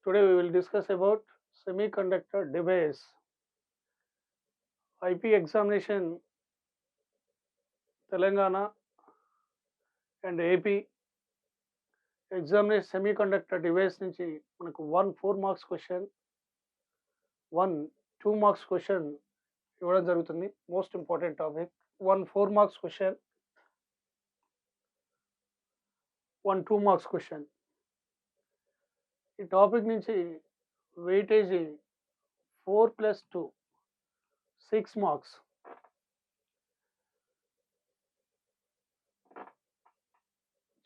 Today we will discuss about semiconductor device. IP examination Telangana and AP examination semiconductor device నుంచి మనకు 4 marks question 2 marks question ఇవ్వడం జరుగుతుంది. Most important topic. 4 marks question 2 marks question. ఈ topic నుంచి weightage 4+2 6 marks.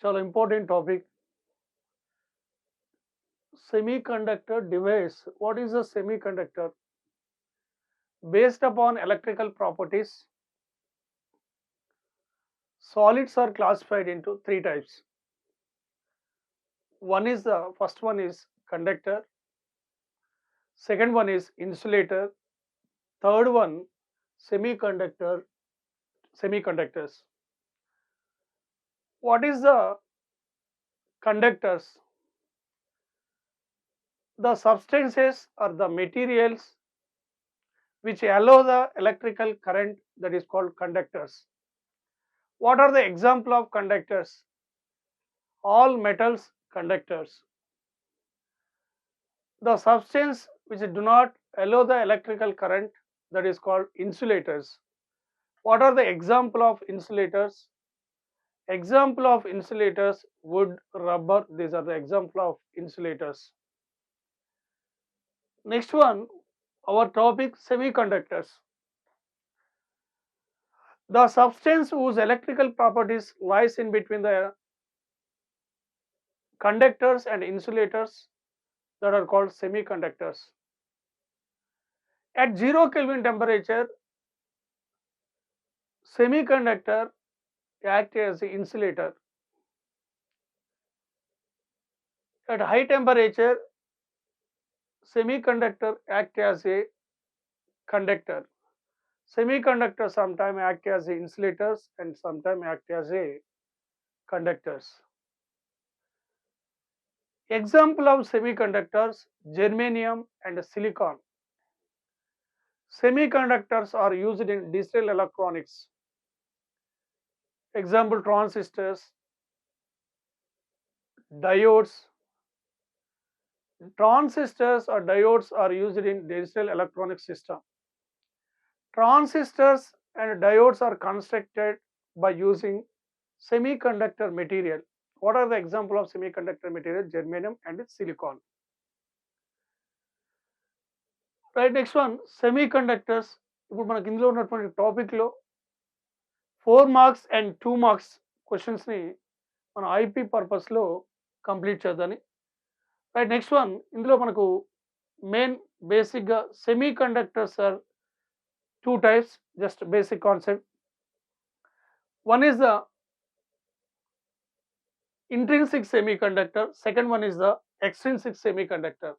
చాలా important topic. Semiconductor device. What is a semiconductor? Based upon electrical properties, solids are classified into 3 types. First one is conductor, second one is insulator, third one semiconductors. What is the conductors? The substances or the materials which allow the electrical current, that is called conductors. What are the example of conductors? All metals conductors. The substance which do not allow the electrical current, that is called insulators. What are the example of insulators? Example of insulators: wood, rubber. These are the example of insulators. Next one, our topic semiconductors. The substance whose electrical properties lies in between the conductors and insulators, that are called semiconductors. At 0 Kelvin temperature, semiconductor act as an insulator. At high temperature, semiconductor act as a conductor. Semiconductor sometimes act as insulators and sometimes act as a conductors. Example of semiconductors: germanium and silicon. Semiconductors are used in digital electronics. Example: transistors, diodes. Transistors or diodes are used in digital electronic system. Transistors and diodes are constructed by using semiconductor material. What are the example of semiconductor material? Germanium and silicon. Right, next one, semiconductors. ఇప్పుడు మనకి ఇందులో ఉన్నటువంటి టాపిక్లో 4 marks and 2 marks క్వశ్చన్స్ని మన IP పర్పస్లో complete చేద్దాని. Right, next one, ఇందులో మనకు మెయిన్ బేసిక్గా semiconductors are 2 types, just basic concept. One is the intrinsic semiconductor, second one is the extrinsic semiconductor.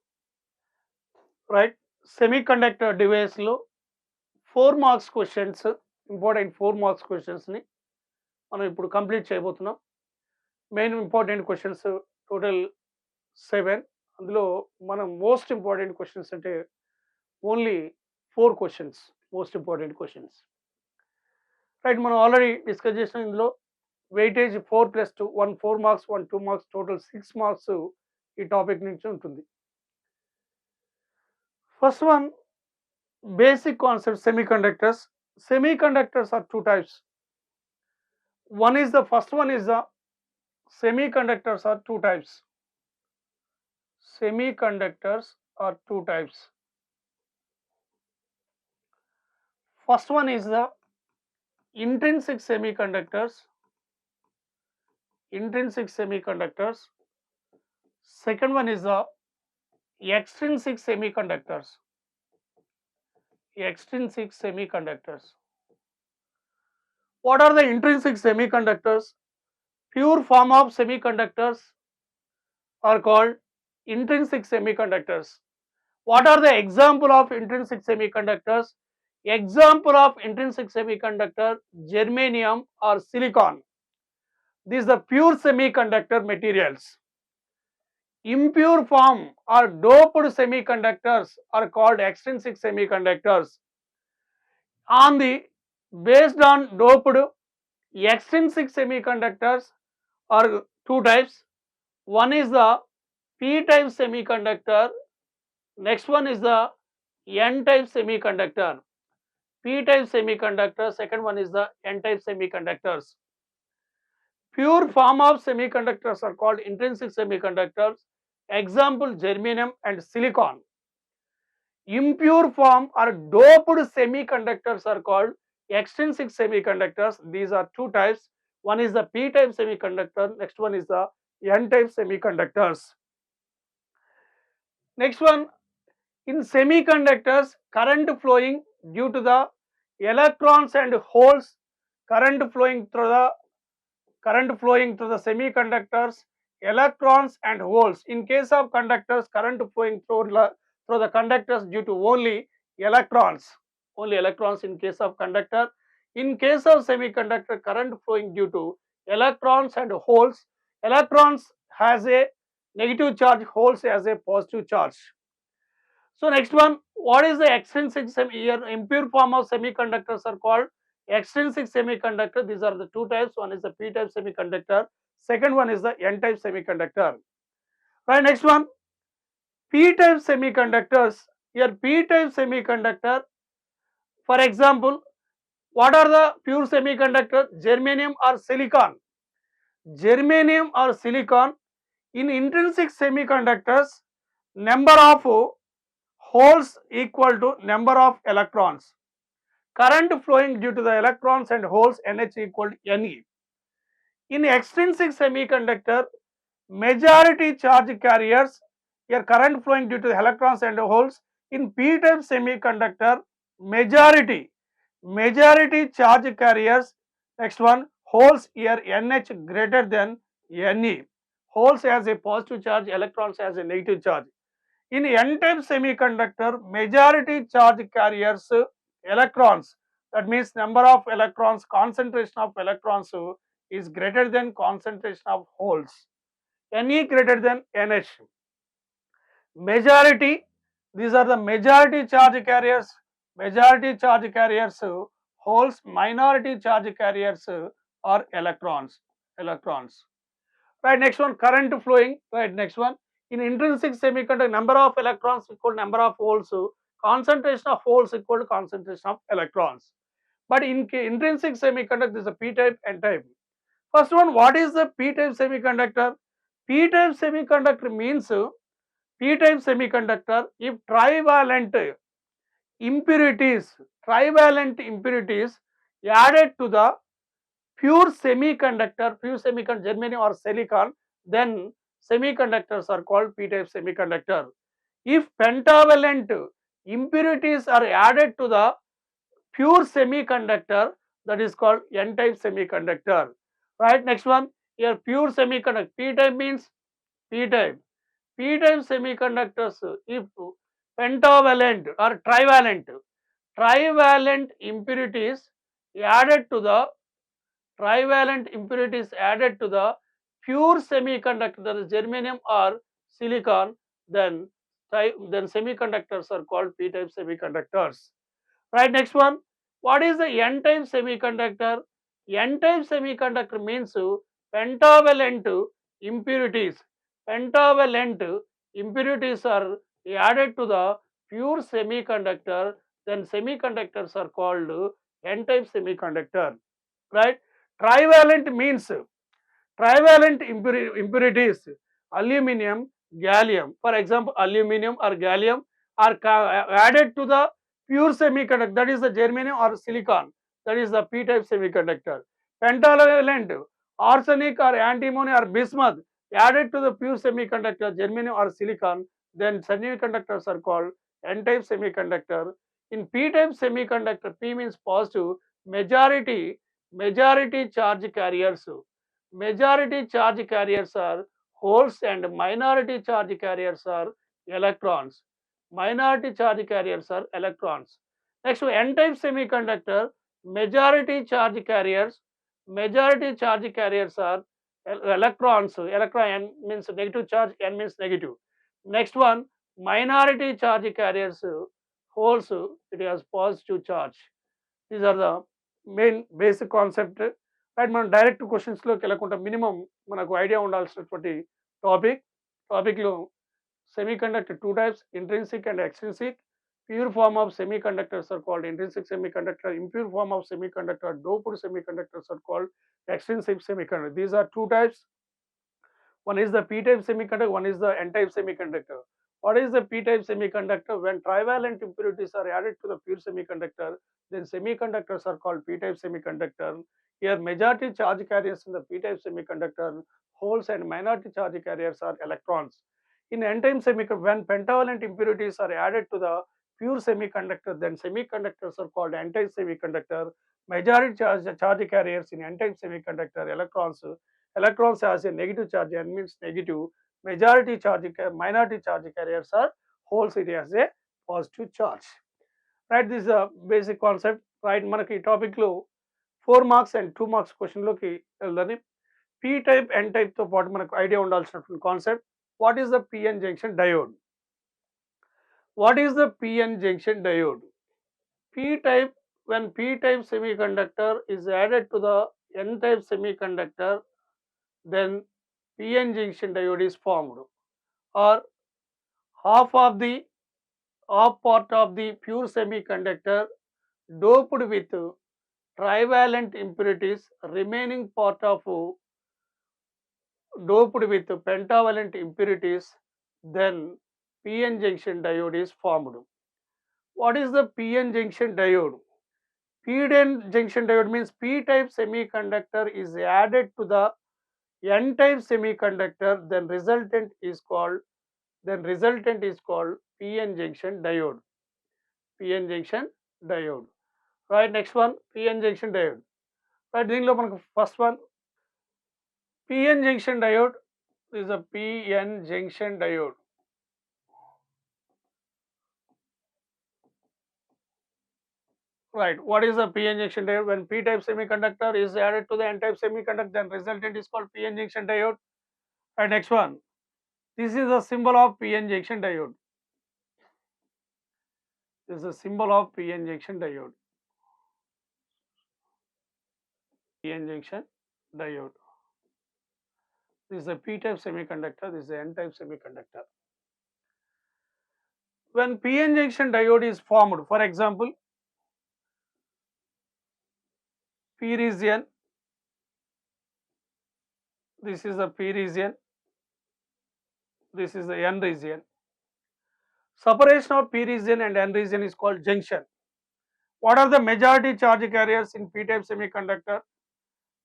Right, semiconductor device లో 4 మార్క్స్ క్వశ్చన్స్, ఇంపార్టెంట్ 4 మార్క్స్ క్వశ్చన్స్ని మనం ఇప్పుడు కంప్లీట్ చేయబోతున్నాం. Main important questions total 7. అందులో మనం మోస్ట్ ఇంపార్టెంట్ క్వశ్చన్స్ అంటే only 4 questions, most important questions. Right, మనం already discuss చేసిన ఇందులో weightage 4+2, 4 marks 2 marks, total 6 marks ఈ టాపిక్ నుంచి ఉంటుంది. First one, basic concept semiconductors. Semiconductors are 2 types. First one is the semiconductors are 2 types. Semiconductors are 2 types. First one is the intrinsic semiconductors. Intrinsic semiconductors. Second one is the extrinsic semiconductors. Extrinsic semiconductors. What are the intrinsic semiconductors? Pure form of semiconductors are called intrinsic semiconductors. What are the example of intrinsic semiconductors? Example of intrinsic semiconductor: germanium or silicon. These are pure semiconductor materials. Impure form or doped semiconductors are called extrinsic semiconductors. On the based on doped extrinsic semiconductors are two types. One is the p-type semiconductor. Next one is the n-type semiconductor. P-type semiconductor. Second one is the n-type semiconductors. Pure form of semiconductors are called intrinsic semiconductors. Example, germanium and silicon. Impure form or doped semiconductors are called extrinsic semiconductors. These are two types. One is the p-type semiconductor. Next one is the n-type semiconductors. Next one, in semiconductors, current flowing due to the electrons and holes, current flowing through the semiconductors, electrons and holes. In case of conductors, current flowing through the conductors due to only electrons. Only electrons in case of conductor. In case of semiconductor, current flowing due to electrons and holes. Electrons has a negative charge, holes has a positive charge. So next one, what is the extrinsic impure form of semiconductors are called extrinsic semiconductor. These are the two types. One is the p-type semiconductor. Second one is the n-type semiconductor. Right. Next one, p-type semiconductors. Here p-type semiconductor. For example, what are the pure semiconductor? Germanium or silicon. Germanium or silicon. In intrinsic semiconductors, number of holes equal to number of electrons. Current flowing due to the electrons and holes NH equal to Ne. In extrinsic semiconductor, majority charge carriers, here current flowing due to the electrons and holes. In p-type semiconductor, majority charge carriers. Next one, holes, here NH greater than Ne. Holes has a positive charge, electrons has a negative charge. In n-type semiconductor, majority charge carriers, electrons, that means number of electrons, concentration of electrons is greater than concentration of holes. Ne greater than NH. Majority, these are the majority charge carriers, holes, minority charge carriers are electrons. Right, next one, current flowing. Right, next one, in intrinsic semiconductor, number of electrons equal to number of holes, concentration of holes equal to concentration of electrons. But in intrinsic semiconductor, this is a p-type, n-type. First one, what is the p-type semiconductor? P-type semiconductor means p-type semiconductor if trivalent impurities added to the pure semiconductor, germanium or silicon, then semiconductors are called p-type semiconductor. If pentavalent impurities are added to the pure semiconductor, that is called n-type semiconductor. Right, next one, here pure semiconductor, p-type means p-type semiconductors, if pentavalent or trivalent impurities added to the pure semiconductor, that is germanium or silicon, then semiconductors are called p-type semiconductors. Right, next one, what is the n-type semiconductor? N-type semiconductor means pentavalent impurities. Pentavalent impurities are added to the pure semiconductor, then semiconductors are called n-type semiconductor. Right, trivalent means impurities, aluminum, gallium. For example, aluminum or gallium are added to the pure semiconductor, that is the germanium or silicon, that is the p-type semiconductor. Pentavalent, arsenic or antimony or bismuth added to the pure semiconductor, germanium or silicon, then semiconductors are called n-type semiconductor. In p-type semiconductor, p means positive, majority charge carriers. Majority charge carriers are holes and minority charge carriers are electrons. Next to n-type semiconductor, majority charge carriers are electrons, electron n means negative charge, n means negative. Next one, minority charge carriers, holes, it has positive charge. These are the main basic concept. Right, మనం direct క్వశ్చన్స్లోకి వెళ్ళకుండా minimum మనకు idea ఉండాల్సినటువంటి టాపిక్లో semiconductor two types, intrinsic and extrinsic. Pure form of semiconductors are called intrinsic semiconductor. Impure form of semiconductor, doped semiconductors are called extrinsic semiconductor. These are two types. One is the p-type semiconductor, one is the n-type semiconductor. What is the p-type semiconductor? When trivalent impurities are added to the pure semiconductor, then semiconductors are called p-type semiconductor. Here majority charge carriers in the p-type semiconductor, holes, and minority charge carriers are electrons. In n-type semiconductor, when pentavalent impurities are added to the pure semiconductor, then semiconductors are called n-type semiconductor. Majority charge carriers in n-type semiconductor, electrons has a negative charge, n means negative. Majority charge, minority charge carriers are holes, it has a positive charge. Right, this is a basic concept. Right, మనకి ఈ topic లో 4 marks and 2 marks question లోకి వెళ్దాం. P type ఎన్ type తో పాటు మనకు idea ఉండాల్సినటువంటి concept. What is the PN junction diode? What is the PN junction diode? P type, when p type semiconductor is added to the n type semiconductor, then PN junction diode is formed, or half part of the pure semiconductor doped with trivalent impurities, remaining part of doped with pentavalent impurities, then PN junction diode is formed. What is the PN junction diode? PN junction diode means p-type semiconductor is added to the n-type semiconductor, then resultant is called PN junction diode. PN junction diode. Right, next one, PN junction diode. Right, దీనిలో మనకు first one, PN junction diode is a PN junction diode. Right, what is the PN junction diode? When p-type semiconductor is added to the n-type semiconductor, then resultant is called PN junction diode. Right, next one, this is the symbol of PN junction diode. This is the symbol of PN junction diode. PN junction diode. This is a p-type semiconductor, this is a n-type semiconductor. When PN junction diode is formed, for example, P region, this is the P region, this is the N region. Separation of P region and N region is called junction. What are the majority charge carriers in p-type semiconductor?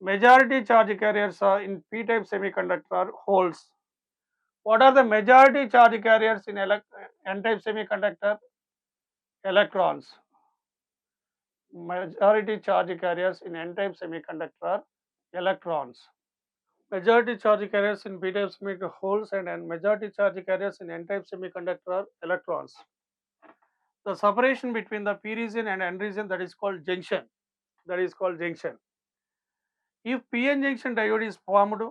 Majority charge carriers are in p-type semiconductor are holes. What are the majority charge carriers in n-type semiconductor? Electrons. Majority charge carriers in n-type semiconductor are electrons. Majority charge carriers in p-type semiconductor holes, and majority charge carriers in n-type semiconductor are electrons. The separation between the p region and n region, that is called junction. If PN junction diode is formed,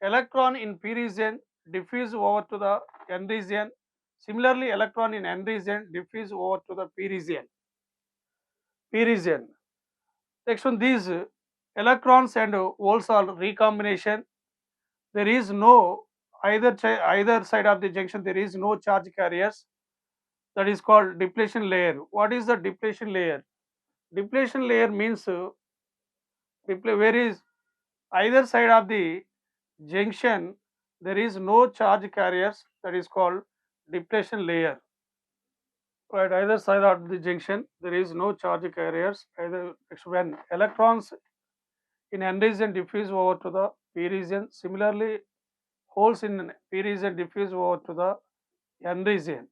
electron in P region diffuse over to the N region. Similarly, electron in N region diffuse over to the P region. Next one, these electrons and holes are recombination. There is no either side of the junction, there is no charge carriers. That is called depletion layer. What is the depletion layer? Depletion layer means where is either side of the junction there is no charge carriers, that is called depletion layer. Right, either side of the junction there is no charge carriers. Either when electrons in N region diffuse over to the P region, similarly holes in P region diffuse over to the N region.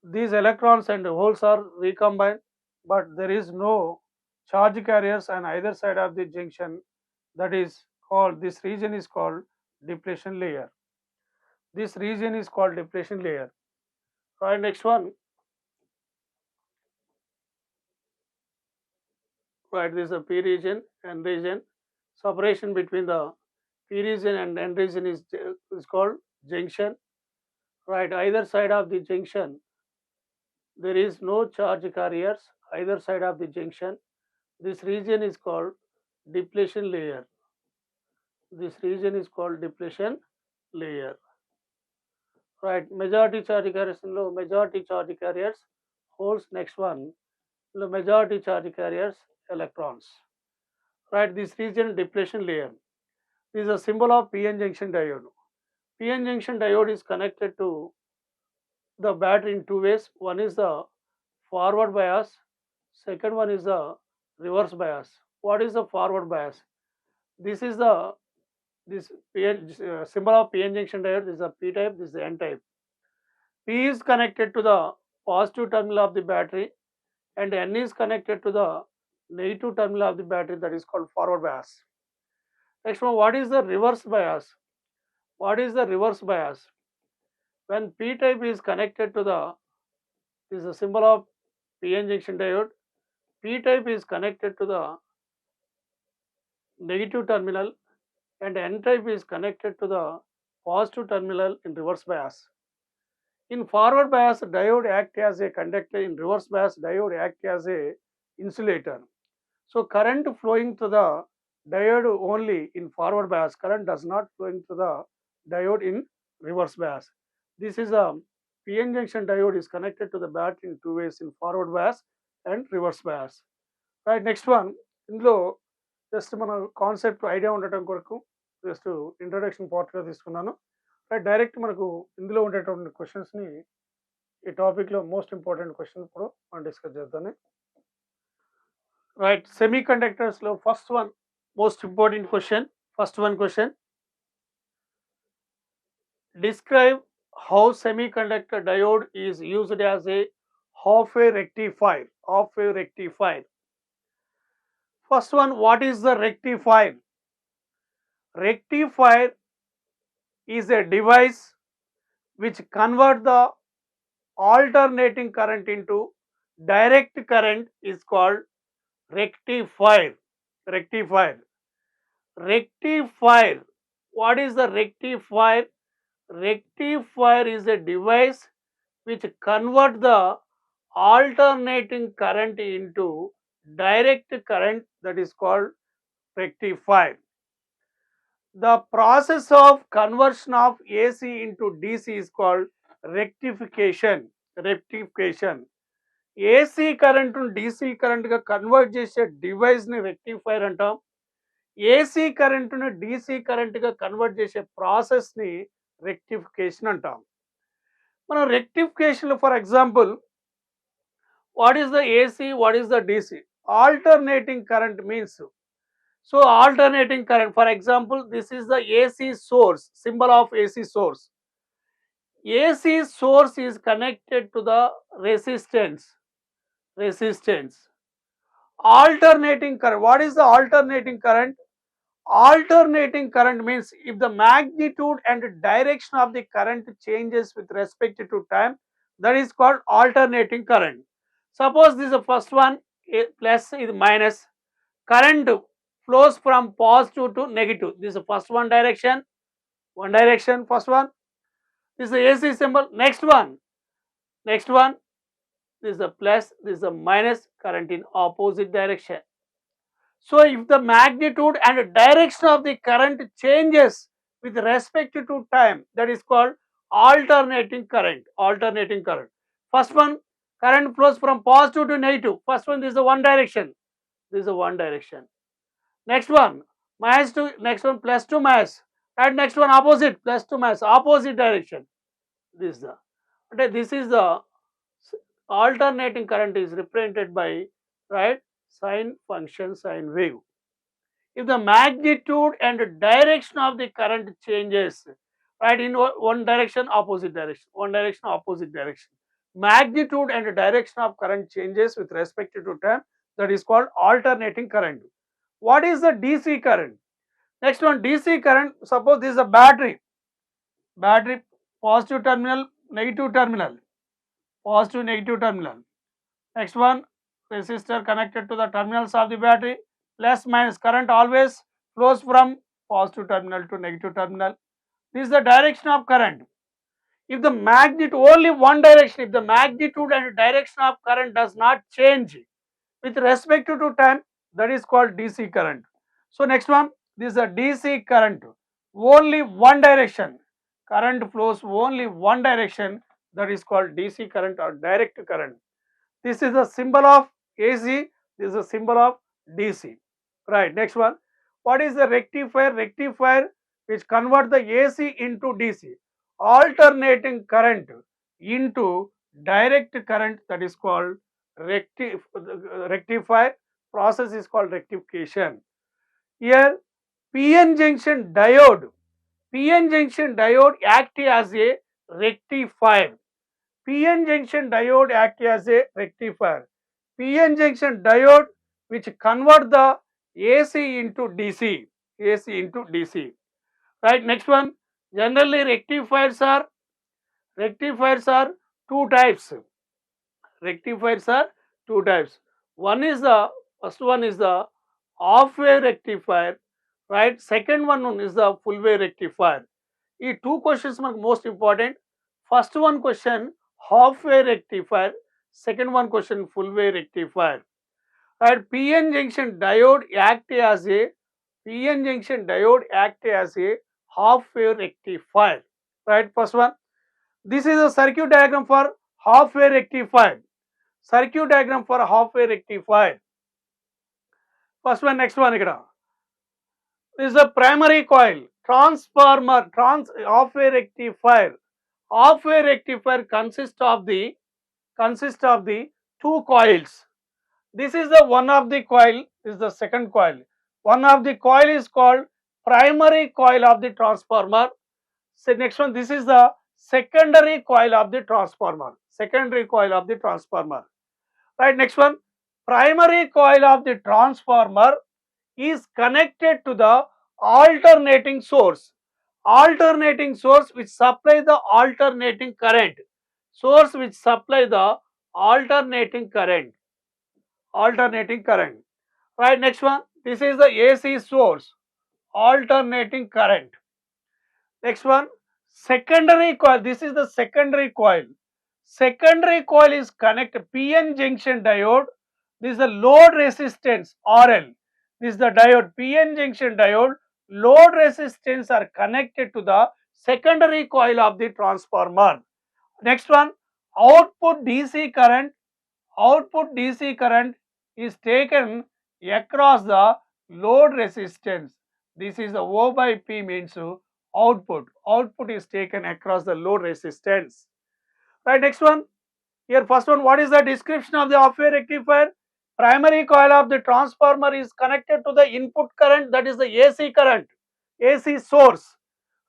These electrons and holes are recombined, but there is no charge carriers on either side of the junction. That is called, this region is called depletion layer. This region is called depletion layer. Right, next one. Right, this is a P region, N region. separation between the P region and N region is called junction, right? Either side of the junction there is no charge carriers, either side of the junction. This region is called depletion layer. This region is called depletion layer, right? Majority charge carriers లో majority charge carriers holds, next one the majority charge carriers electrons, right? This region depletion layer. This is a symbol of PN junction diode. PN junction diode is connected to the battery in two ways. One is the forward bias, second one is the reverse bias. What is the forward bias? This is the this PN symbol of PN junction diode. This is a P type, this is the N type. P is connected to the positive terminal of the battery and N is connected to the negative terminal of the battery, that is called forward bias. Next one, what is the reverse bias? What is the reverse bias? When P type is connected to the, this is a symbol of PN junction diode, P type is connected to the negative terminal and N type is connected to the positive terminal in reverse bias. In forward bias, diode act as a conductor. In reverse bias, diode act as a insulator. So current flowing to the diode only in forward bias, current does not flowing to the diode in reverse bias. This is a PN junction diode is connected to the battery in two ways, in forward bias and reverse bias. Right, next one, ఇందులో just మన concept idea ఉండటం కొరకు just introduction పార్ట్గా తీసుకున్నాను. Right, direct మనకు ఇందులో ఉండేటువంటి క్వశ్చన్స్ని ఈ టాపిక్లో మోస్ట్ ఇంపార్టెంట్ క్వశ్చన్ ఇప్పుడు మనం డిస్కస్ చేద్దాం. రైట్, సెమీ కండక్టర్స్లో first one most important question. First one question, describe how semiconductor diode is used as a half-wave rectifier. Half-wave rectifier. First one, what is the rectifier? Rectifier is a device which convert the alternating current into direct current is called rectifier. Rectifier. Rectifier. What is the rectifier? Rectifier is a device which convert the alternating current into direct current, that is called rectifier. The process of conversion of AC into DC is called rectification. Rectification. AC current DC current గా convert చేసే device ని rectifier అంటాం. AC current ను DC current గా convert చేసే process ని rectification అంటాం. మనం రెక్టిఫికేషన్ లో for example, what is the AC, what is the DC? Alternating current means, so alternating current, for example, this is the AC source, symbol of AC source. AC source is connected to the resistance. Alternating current, what is the alternating current? Alternating current means if the magnitude and direction of the current changes with respect to time, that is called alternating current. Suppose this is the first one, plus is minus, current flows from positive to negative. This is the first one direction, first one. This is the AC symbol. Next one, this is the plus, this is the minus, current in opposite direction. So if the magnitude and direction of the current changes with respect to time, that is called alternating current. Alternating current. First one, current flows from positive to negative. First one, this is the one direction. This is the one direction. Next one, minus to, next one plus to minus, and next one opposite, plus to minus, opposite direction. This is the alternating current is represented by, right, sine function, sine wave. If the magnitude and direction of the current changes, right, in one direction, opposite direction, one direction, opposite direction, magnitude and direction of current changes with respect to time, that is called alternating current. What is the DC current? Next one, DC current, suppose this is a battery, positive terminal, negative terminal, positive negative terminal. Next one, resistor connected to the terminals of the battery, plus minus, current always flows from positive terminal to negative terminal. This is the direction of current. If the magnitude only one direction, if the magnitude and direction of current does not change with respect to time, that is called DC current. So next one, this is a DC current, only one direction. Current flows only one direction, that is called DC current or direct current. This is a symbol of AC, this is a symbol of DC. Right, next one. What is the rectifier? Rectifier which convert the AC into DC. Alternating current into direct current, that is called rectifier. Process is called rectification. Here PN junction diode. PN junction diode act as a rectifier. PN junction diode act as a rectifier. PN junction diode which convert the AC into DC. AC into DC. Right, next one. Generally rectifiers are two types. Rectifiers are two types. First one is the half wave rectifier, right? Second one is the full wave rectifier. These two questions are most important. First one question half wave rectifier, second one question full wave rectifier. Right, PN junction diode act as a half wave rectifier. Right, first one. This is a circuit diagram for half wave rectifier. Circuit diagram for half wave rectifier. First one, next one ikkada. This is a primary coil, transformer, half wave rectifier. Half wave rectifier consists of the two coils. This is the one of the coil, this is the second coil. One of the coil is called primary coil of the transformer. So next one, this is the secondary coil of the transformer. Secondary coil of the transformer. Right, next one. Primary coil of the transformer is connected to the alternating source. Alternating source which supply the alternating current. Source which supply the alternating current. Alternating current. Right, next one. This is the AC source. Alternating current. Next one. Secondary coil. This is the secondary coil. Secondary coil is connected PN junction diode. This is the load resistance RL. This is the diode PN junction diode. Load resistance are connected to the secondary coil of the transformer. Next one, output DC current. Output DC current is taken across the load resistance. This is the O by P means output. Output is taken across the load resistance. Right, next one. Here first one, what is the description of the half wave rectifier? Primary coil of the transformer is connected to the input current, that is the AC current, AC source.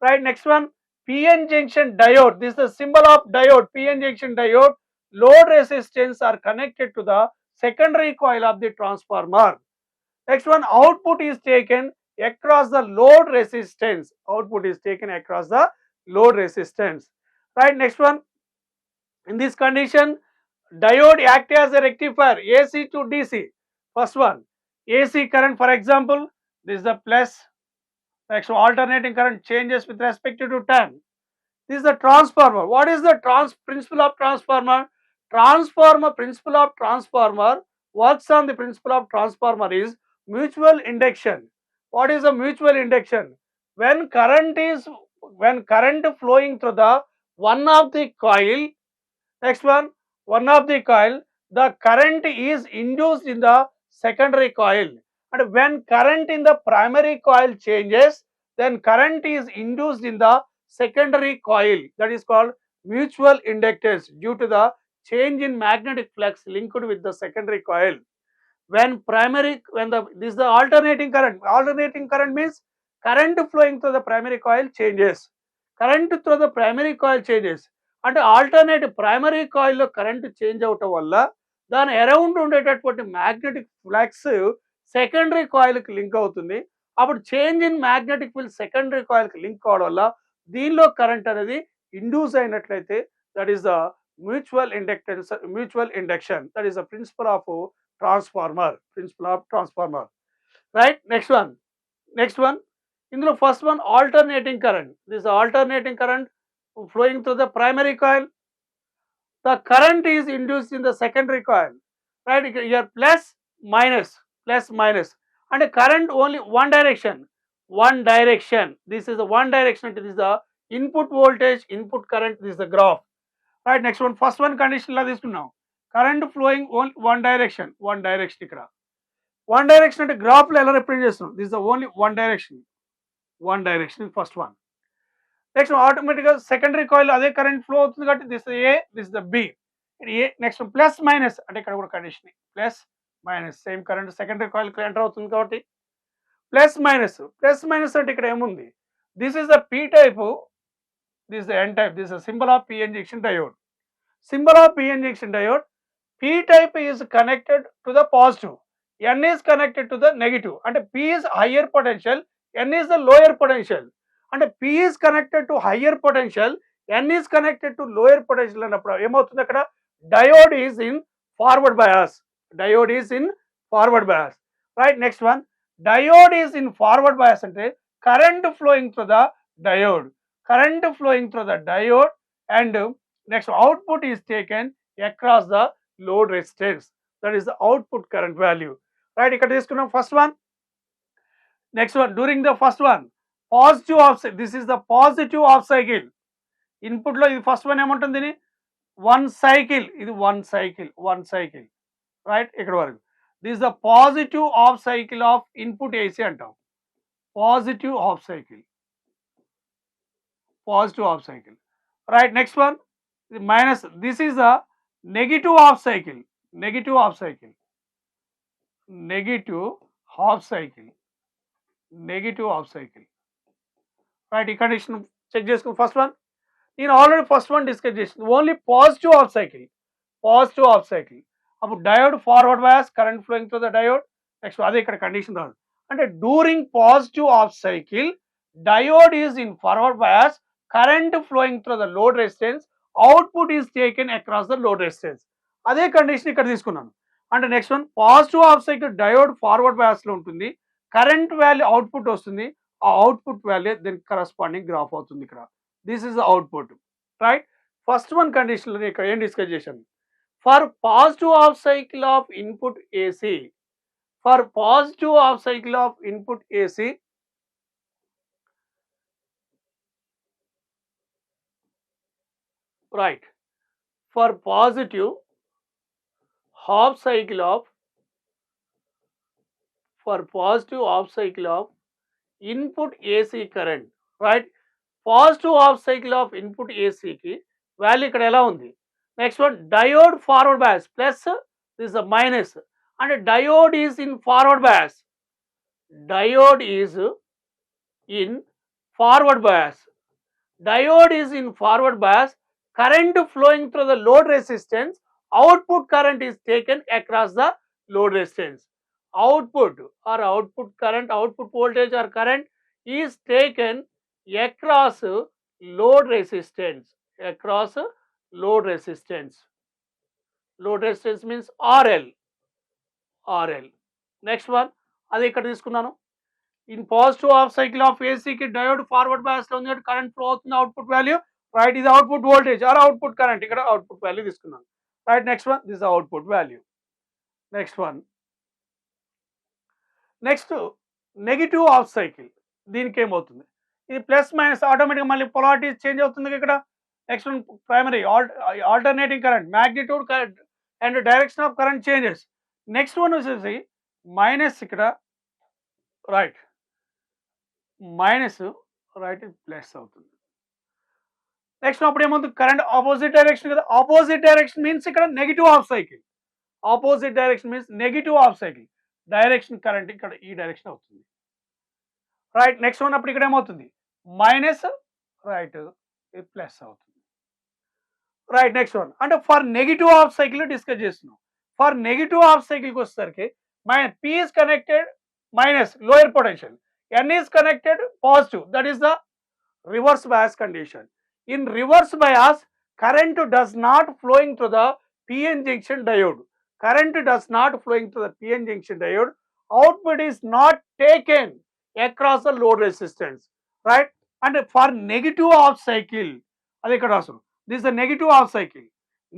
Right, next one, PN junction diode. This is the symbol of diode, PN junction diode. Load resistance are connected to the secondary coil of the transformer. Next one, output is taken across the load resistance. Output is taken across the load resistance. Right, next one. In this condition, diode act as a rectifier, AC to DC. First one, AC current, for example, this is the plus. Next one, alternating current changes with respect to time. This is the transformer. What is the principle of transformer? Principle of transformer works on the principle of transformer is mutual induction. What is a mutual induction? When current flowing through the one of the coil. Next one of the coil, the current is induced in the secondary coil, and when current in the primary coil changes, then current is induced in the secondary coil. That is called mutual inductance due to the change in magnetic flux linked with the secondary coil. This is the alternating current. Alternating current means current flowing through the primary coil changes. Current through the primary coil changes. అంటే alternate primary కాయిల్లో current change అవటం వల్ల దాని around ఉండేటటువంటి magnetic flux secondary కాయిల్కి link అవుతుంది. అప్పుడు change in magnetic field secondary కాయిల్కి లింక్ అవడం వల్ల దీనిలో కరెంట్ అనేది ఇండ్యూస్ అయినట్లయితే that is the mutual induction. That is the principle of transformer. Right, next one. Next one, ఇందులో first one alternating current. This alternating current flowing through the primary coil. The current is induced in the secondary coil, right? Here plus minus, and a current only one direction. This is the one direction. This is the input voltage, input current. This is the graph, right? Next one, first one condition la తీసుకున్నాం, current flowing only one direction ఇక్కడ one direction అంటే graph లో ఎలా represent చేస్తున్నాం? This is the only one direction first one. Next ఆటోమేటిక్గా secondary coil అదే current flow అవుతుంది కాబట్టి this A, this the B. A next plus minus అంటే ఇక్కడ కూడా condition plus minus, same current secondary coil enter అవుతుంది కాబట్టి ప్లస్ మైనస్ అంటే ఇక్కడ ఏముంది? This is the P type, this the N type. This symbol of P injection diode. P type is connected to the positive, N is connected to the negative. అంటే P is higher potential, N is the lower potential. అంటే P is connected to higher potential, N is connected to lower potential అన్నప్పుడు ఏమవుతుంది? అక్కడ diode is in forward bias. Right. Next one, diode is in forward bias అంటే current flowing through the diode, and next output is taken across the load resistance. That is the output current value. Right. ఇక్కడ తీసుకున్నాం first one. Next one, during the first one positive of, this is the positive half cycle. Input లో ఇది first one ఏముంటుంది? One cycle. ఇది one cycle, right. ఇక్కడ వరకు this is the positive half cycle of input AC అంటాం. Positive half cycle, right. Next one minus, this is the negative half cycle. Right. ఈ condition check చేసుకుని first one నేను already first one discuss చేసింది. Only positive half cycle. అప్పుడు diode forward bias, current flowing through the diode. Next అదే ఇక్కడ condition రాదు. అంటే during positive half cycle diode is in forward bias, current flowing through the load resistance, output is taken across the load resistance. అదే condition ఇక్కడ తీసుకున్నాను. అంటే next one positive half cycle diode forward bias లో ఉంటుంది, current value output వస్తుంది, ఆ output value దీనికి corresponding graph అవుతుంది ఇక్కడ. This is the output, right. First one condition లో ఇక్కడ ఏం డిస్కస్ చేశాను? For positive half cycle of input AC, right. For positive half cycle of input AC current, right. Positive half cycle of input ఏసీకి value ఇక్కడ ఎలా ఉంది? Next one diode forward bias plus, this the minus. అంటే diode is in forward bias, current flowing through the load resistance, output current is taken across the load resistance. Output current, output voltage or current is taken across load resistance. Load resistance means RL. Next one, అది ఇక్కడ తీసుకున్నాను. In positive half cycle of ఏసీకి diode forward bias లో ఉంది, current flow అవుతుంది, output value, right. ఇది output voltage or output current, ఇక్కడ output value తీసుకున్నాను, right. Next one, this output value. Next negative half cycle, దీనికి ఏమవుతుంది? ఇది ప్లస్ మైనస్ ఆటోమేటిక్గా మళ్ళీ పొలారిటీ చేంజ్ అవుతుంది ఇక్కడ. Next one primary alternating current, magnitude current and direction of current changes. Next one వచ్చేసి మైనస్ ఇక్కడ, రైట్. మైనస్, రైట్, ప్లస్ అవుతుంది. నెక్స్ట్ అప్పుడు ఏమవుతుంది? కరెంట్ ఆపోజిట్ డైరెక్షన్ కదా. ఆపోజిట్ డైరెక్షన్ మీన్స్ ఇక్కడ negative half cycle. Direction current ఇక్కడ ఈ direction అవుతుంది, రైట్. నెక్స్ట్ వన్ అప్పుడు ఇక్కడ ఏమవుతుంది? మైనస్, రైట్, ప్లస్ అవుతుంది, రైట్. నెక్స్ట్ వన్ అంటే for negative half cycle discuss చేస్తున్నాం. ఫర్ నెగిటివ్ ఆఫ్ సైకిల్కి వచ్చేసరికి P is connected minus lower potential, N is connected positive, that is the reverse bias condition. In reverse bias, current does not flowing through the PN junction diode. Output is not taken across the load resistance, right? And for negative half cycle, అది ఇక్కడ రాస్తాం. This is the negative half cycle.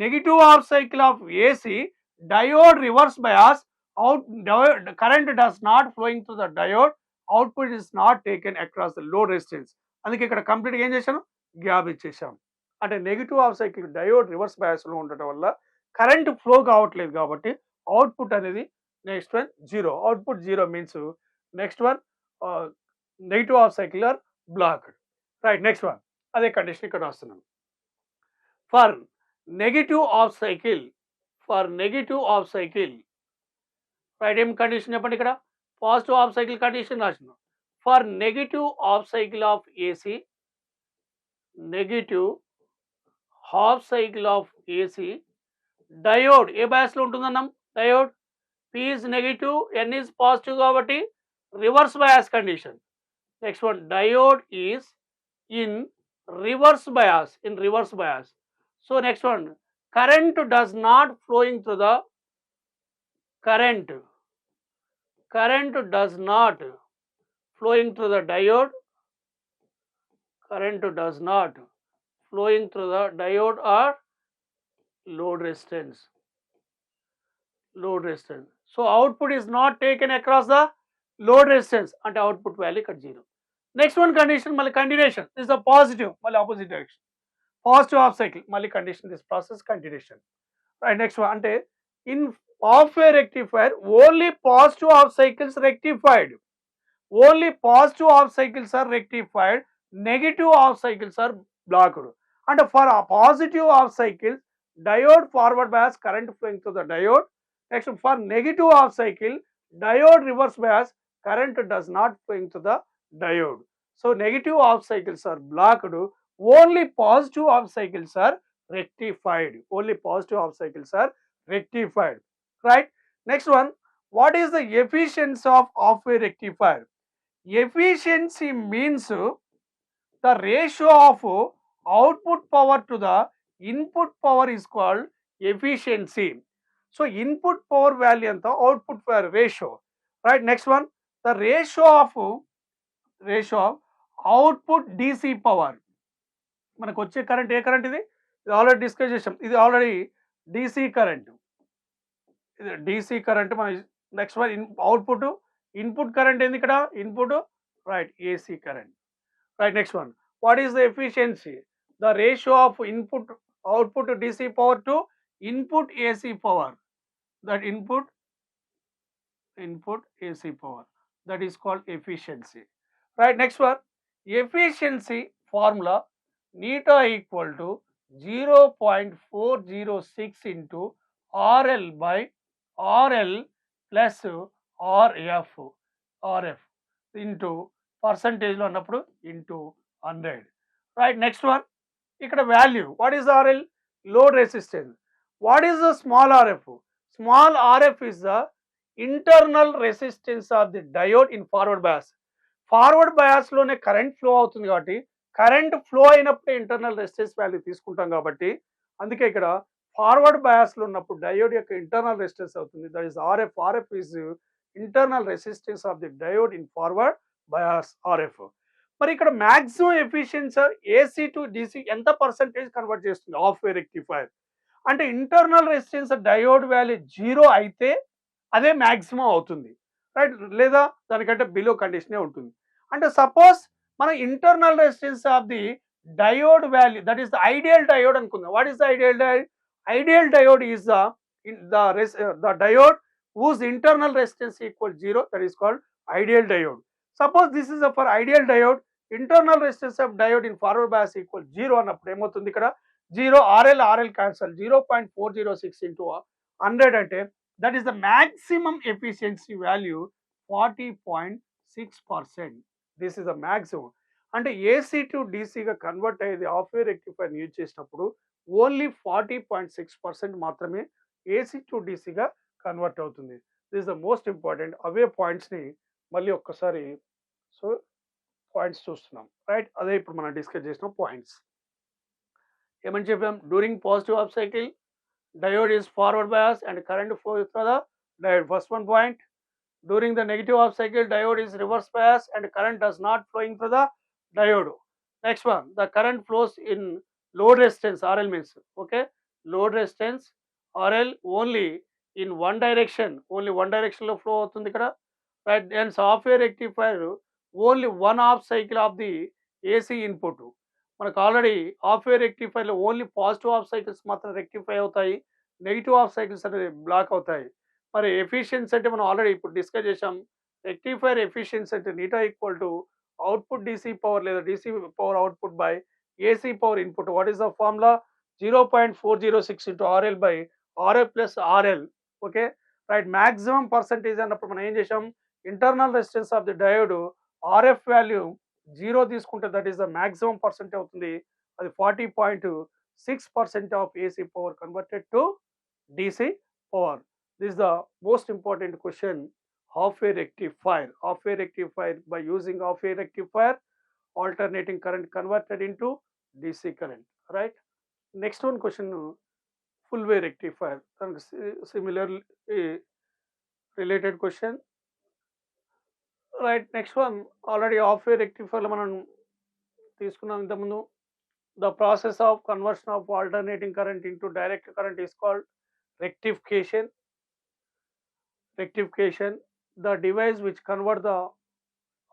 Negative half cycle of AC, diode reverse bias, current does not flowing through the diode, output is not taken across the load resistance. అందుకే ఇక్కడ కంప్లీట్గా ఏం చేశాను, gap ఇచ్చేసాం. అంటే negative half cycle diode reverse బయాస్లో ఉండటం వల్ల కరెంట్ ఫ్లో కావట్లేదు కాబట్టి అవుట్పుట్ అనేది next one zero. Output zero means next one negative half cycle are blocked, right. Next one అదే కండిషన్ ఇక్కడ వస్తున్నాను. For negative half cycle, right, ఏం కండిషన్ చెప్పండి ఇక్కడ, పాజిటివ్ హాఫ్ సైకిల్ కండిషన్ రాసిన. For negative half cycle of AC, negative half cycle of AC, diode ఏ బయాస్లో ఉంటుందన్నాం, diode P is negative, N is positive కాబట్టి reverse bias condition. Next one diode is in reverse bias, so next one current does not flowing through the current does not flowing through the diode, or load resistance. So output is not taken across the load resistance and output value cut zero. Next one condition mali continuation, this is the positive mali opposite direction, positive half cycle mali condition, this process continuation, right. Next one ante in half wave rectifier only positive half cycles rectified, negative half cycles are blocked. And for a positive half cycles diode forward bias current flowing through the diode. Next, for negative half cycle diode reverse bias current does not flowing to the diode. So negative half cycles are blocked, only positive half cycles are rectified, right. Next one, what is the efficiency of half wave rectifier? Efficiency means the ratio of output power to the input power is called efficiency. So input power value and the output power ratio, right. Next one, the ratio of output DC power, మనకు వచ్చే current ఏ current, ఇది already discuss చేసాం, ఇది already DC current, ఇది DC current. మన next one output, input current ఏంది ఇక్కడ, input, right, AC current, right. Next one, what is the efficiency, the ratio of input output DC power to input AC power, that input AC power, that is called efficiency, right. Next one, efficiency formula, neta equal to 0.406 into RL by RL plus RF into percentage లో అన్నప్పుడు into 100, right. Next one, ఇక్కడ value, what is RL, load resistance. What is the small RF? Small RF is the internal resistance of the diode in forward bias. Forward bias లోనే current flow అవుతుంది కాబట్టి current flow అయినప్పుడు internal resistance value తీసుకుంటాం కాబట్టి అందుకే ఇక్కడ forward బయాస్లో ఉన్నప్పుడు diode యొక్క ఇంటర్నల్ రెసిస్టెన్స్ అవుతుంది, that is RF. RF is internal resistance of the diode in forward bias, RF. మరి ఇక్కడ maximum efficiency AC to DC ఎంత పర్సెంటేజ్ కన్వర్ట్ చేస్తుంది హాఫ్ వే రెక్టిఫైర్ అంటే ఇంటర్నల్ రెసిస్టెన్స్ డయోడ్ వాల్యూ 0 అయితే అదే మ్యాక్సిమం అవుతుంది, రైట్, లేదా దానికంటే బిలో కండిషనే ఉంటుంది. అంటే సపోజ్ మన internal resistance of the diode value, that is the ideal diode అనుకుందాం. What is the ideal diode? Ideal diode is the diode whose internal resistance equals 0, that is called ideal diode. Suppose this is for ideal diode, internal resistance of diode in forward bias equals 0 అన్నప్పుడు ఏమవుతుంది ఇక్కడ 0, RL cancel, 0.406 into 100 అంటే that is the maximum efficiency value 40.6%. This is the maximum. అంటే AC to DC గా convert అయ్యేది half వే rectifier use చేసినప్పుడు only 40.6% మాత్రమే AC to DCగా కన్వర్ట్ అవుతుంది. This is the most important. అవే పాయింట్స్ని మళ్ళీ ఒక్కసారి పాయింట్స్ చూస్తున్నాం, రైట్. అదే ఇప్పుడు మనం డిస్కస్ చేసిన పాయింట్స్. ఏమని చెప్పాం? During positive half cycle diode is forward bias and current flow through the diode. First one point. During the negative half cycle, diode is reverse bias and current does not flowing through the diode. Next one, the current flows in load resistance, RL means, okay, load resistance RL only in one direction, only one direction లో flow అవుతుంది ఇక్కడ, right? And software rectifier only one half cycle of the AC input. మనకు already half wave రెక్టిఫైర్లో only positive half cycles మాత్రం rectify అవుతాయి, negative half cycles అనేది block అవుతాయి. మరి ఎఫిషియన్సీ అంటే మనం ఆల్రెడీ ఇప్పుడు డిస్కస్ చేసాం. రెక్టిఫైర్ ఎఫిషియన్సీ అంటే eta equal to output DC power లేదా DC power output by AC power input. What is the formula? 0.406 into RL by RF plus RL. Okay, right. Maximum percentage అన్నప్పుడు మనం ఏం చేసాం, internal resistance of the diode RF value 0 తీసుకుంటే that is the maximum percent అవుతుంది. అది 40.6% of AC power converted to DC power. This is the most important question. Half-wave rectifier. Half-wave rectifier, by using half-wave rectifier, alternating current converted into DC current. Right. Next one question, full-wave rectifier. Similarly related question. Right. Next one, already half-wave rectifier మనం తీసుకున్నాం ఇంతకుముందు. The process of conversion of alternating current into direct current is called rectification. The device which convert the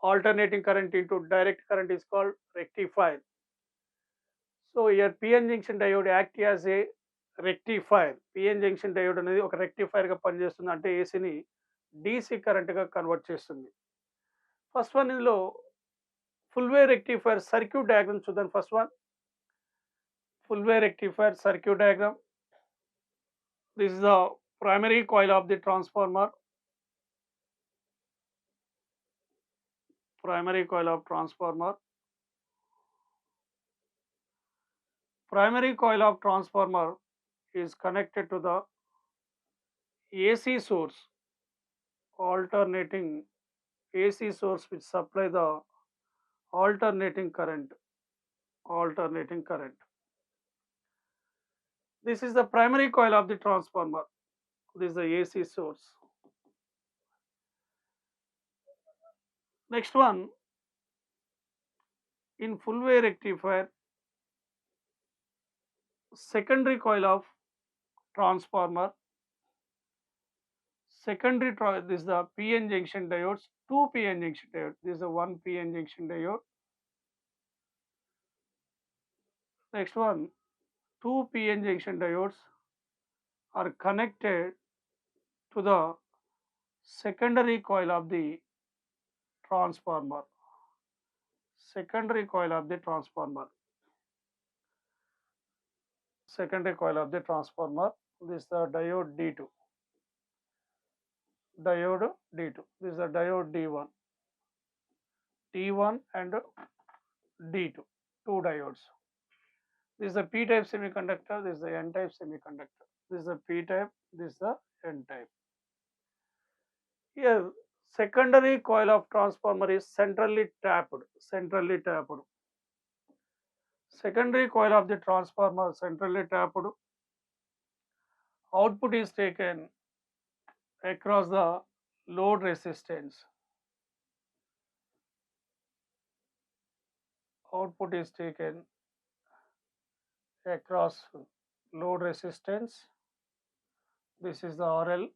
alternating current into direct current is called rectifier. So here PN junction diode act as a rectifier. PN junction diode అనేది ఒక rectifier గా పనిచేస్తుంది, అంటే ఏసీని DC current గా convert చేస్తుంది. First one, ఇందులో full wave rectifier circuit diagram చూద్దాం. First one, full wave rectifier circuit diagram. This is the primary coil of the transformer. Primary coil of transformer. Primary coil of transformer is connected to the AC source, alternating AC source which supply the alternating current. This is the primary coil of the transformer. This is the AC source. Next one, in full wave rectifier, secondary coil of transformer. This is the PN junction diodes, two PN junction diodes. This is the one PN junction diode. Next one, two PN junction diodes are connected to the secondary coil of the transformer. Secondary coil of the transformer. Secondary coil of the transformer. This is the diode D2. Diode D2. This is the diode D1. D1 and D2. Two diodes. This is the P-type semiconductor. This is the N-type semiconductor. This is the P-type. This is the N-type. Here, secondary coil of transformer is centrally tapped. Secondary coil of the transformer centrally tapped. Output is taken across the load resistance. Output is taken across load resistance. This is the RL.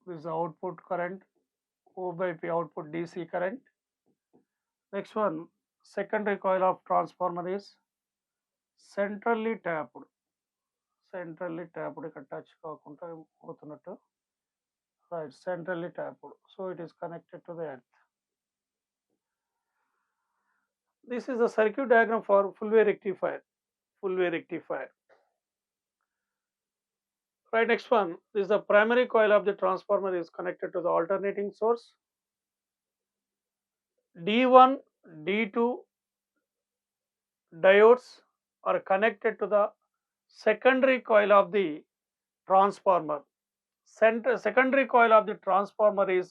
This is the output current, O by P output DC current. Next one, secondary coil of transformer is centrally tapped. ఇక్కడ touch కాకుండా పోతున్నట్టు, right, centrally tapped. So it is connected to the earth. This is the circuit diagram for full wave rectifier. Right, next one, this is the primary coil of the transformer is connected to the alternating source. D1, D2 diodes are connected to the secondary coil of the transformer. Secondary coil of the transformer is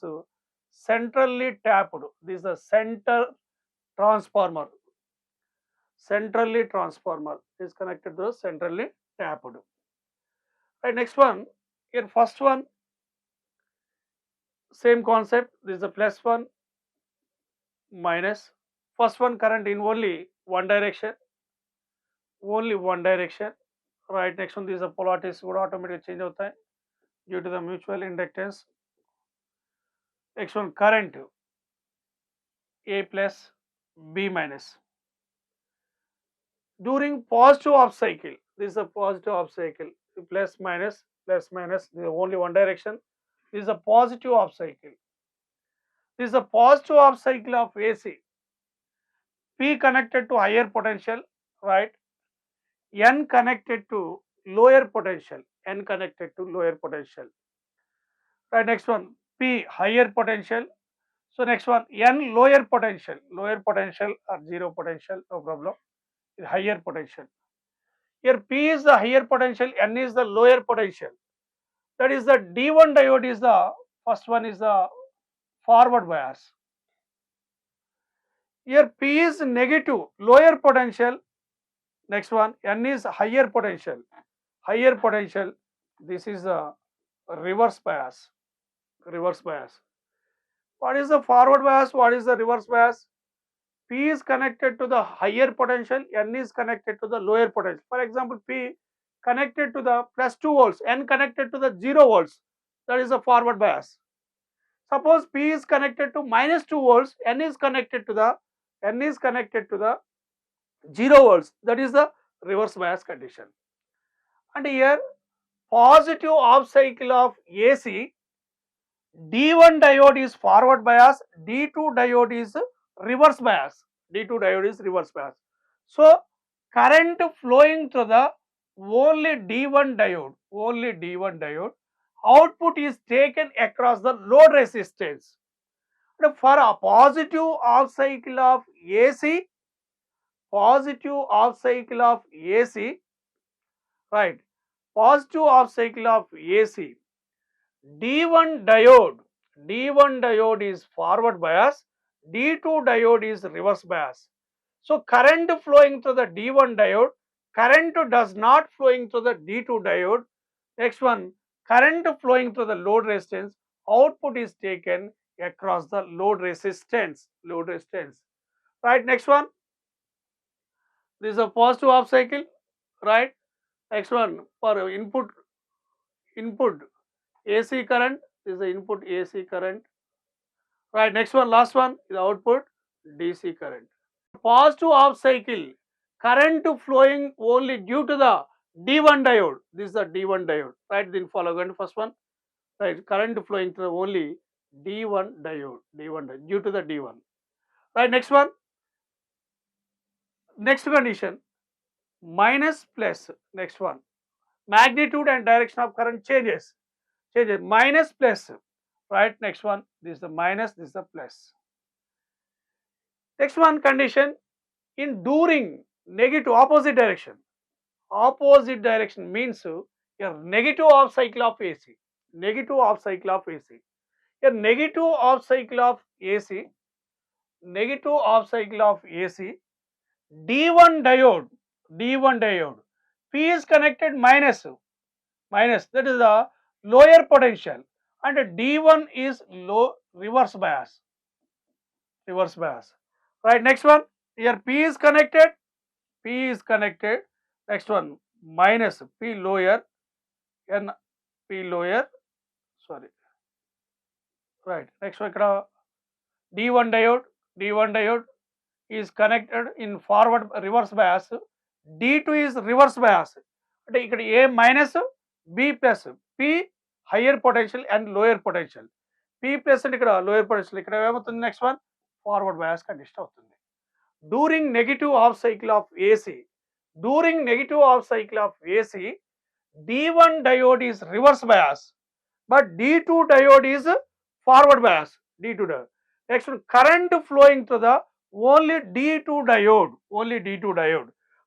centrally tapped. This is the centrally transformer is connected to the centrally tapped. Right, next one, Here first one, same concept. This is a plus one, minus. First one current in only one direction, right? Next one, these are polarities would automatically change out time due to the mutual inductance. Next one, current A plus, B minus. During positive half cycle, this is a positive half cycle, plus minus, this is only one direction. This is a positive half cycle. This is a positive half cycle of AC. P connected to higher potential, right? N connected to lower potential. Right, next one, P higher potential. So next one, N lower potential or zero potential, no problem. Higher potential. Here P is the higher potential, N is the lower potential. That is the D1 diode is the first one is the forward bias. Here P is negative, lower potential. Next one, N is higher potential. This is the reverse bias. What is the forward bias? What is the reverse bias? P is connected to the higher potential, N is connected to the lower potential. For example, P connected to the plus 2 volts, N connected to the 0 volts. That is the forward bias. Suppose P is connected to minus 2 volts, N is connected to the 0 volts. That is the reverse bias condition. And here positive half cycle of AC, D1 diode is forward bias, D2 diode is reverse bias. So current flowing through the only D1 diode, output is taken across the load resistance. And for a positive half cycle of AC, right? Positive half cycle of AC, D1 diode is forward bias, D2 diode is reverse bias. So current flowing through the D1 diode, current does not flowing through the D2 diode. Next one, current flowing through the load resistance, output is taken across the load resistance. Right, next one, this is a positive half cycle, right? Next one, for input AC current, this is the input AC current. Right, next one, last one is output DC current. Positive half cycle, current flowing only due to the D1 diode. This is the D1 diode, right? Then follow again first one, right? Current flowing through only D1 diode, due to the D1. Right, next one, next condition, minus plus. Next one, magnitude and direction of current changes, minus plus, right? Next one, this is the minus, this is the plus. Next one condition, in during negative opposite direction means a negative half cycle of AC. A negative half cycle of AC, D1 diode, P is connected minus, that is the lower potential, and D1 is low reverse bias. Right, next one, here P is connected. Next one, minus P lower, N P lower, sorry. Right, next one, D1 diode is connected in forward reverse bias, D2 is reverse bias. A minus, B plus, P higher potential and lower potential, P plus and lower potential. Next one, forward bias condition. During negative half cycle of AC, D1 diode is reverse bias, but D2 diode is forward bias. Next one, current flowing through the only D2 diode.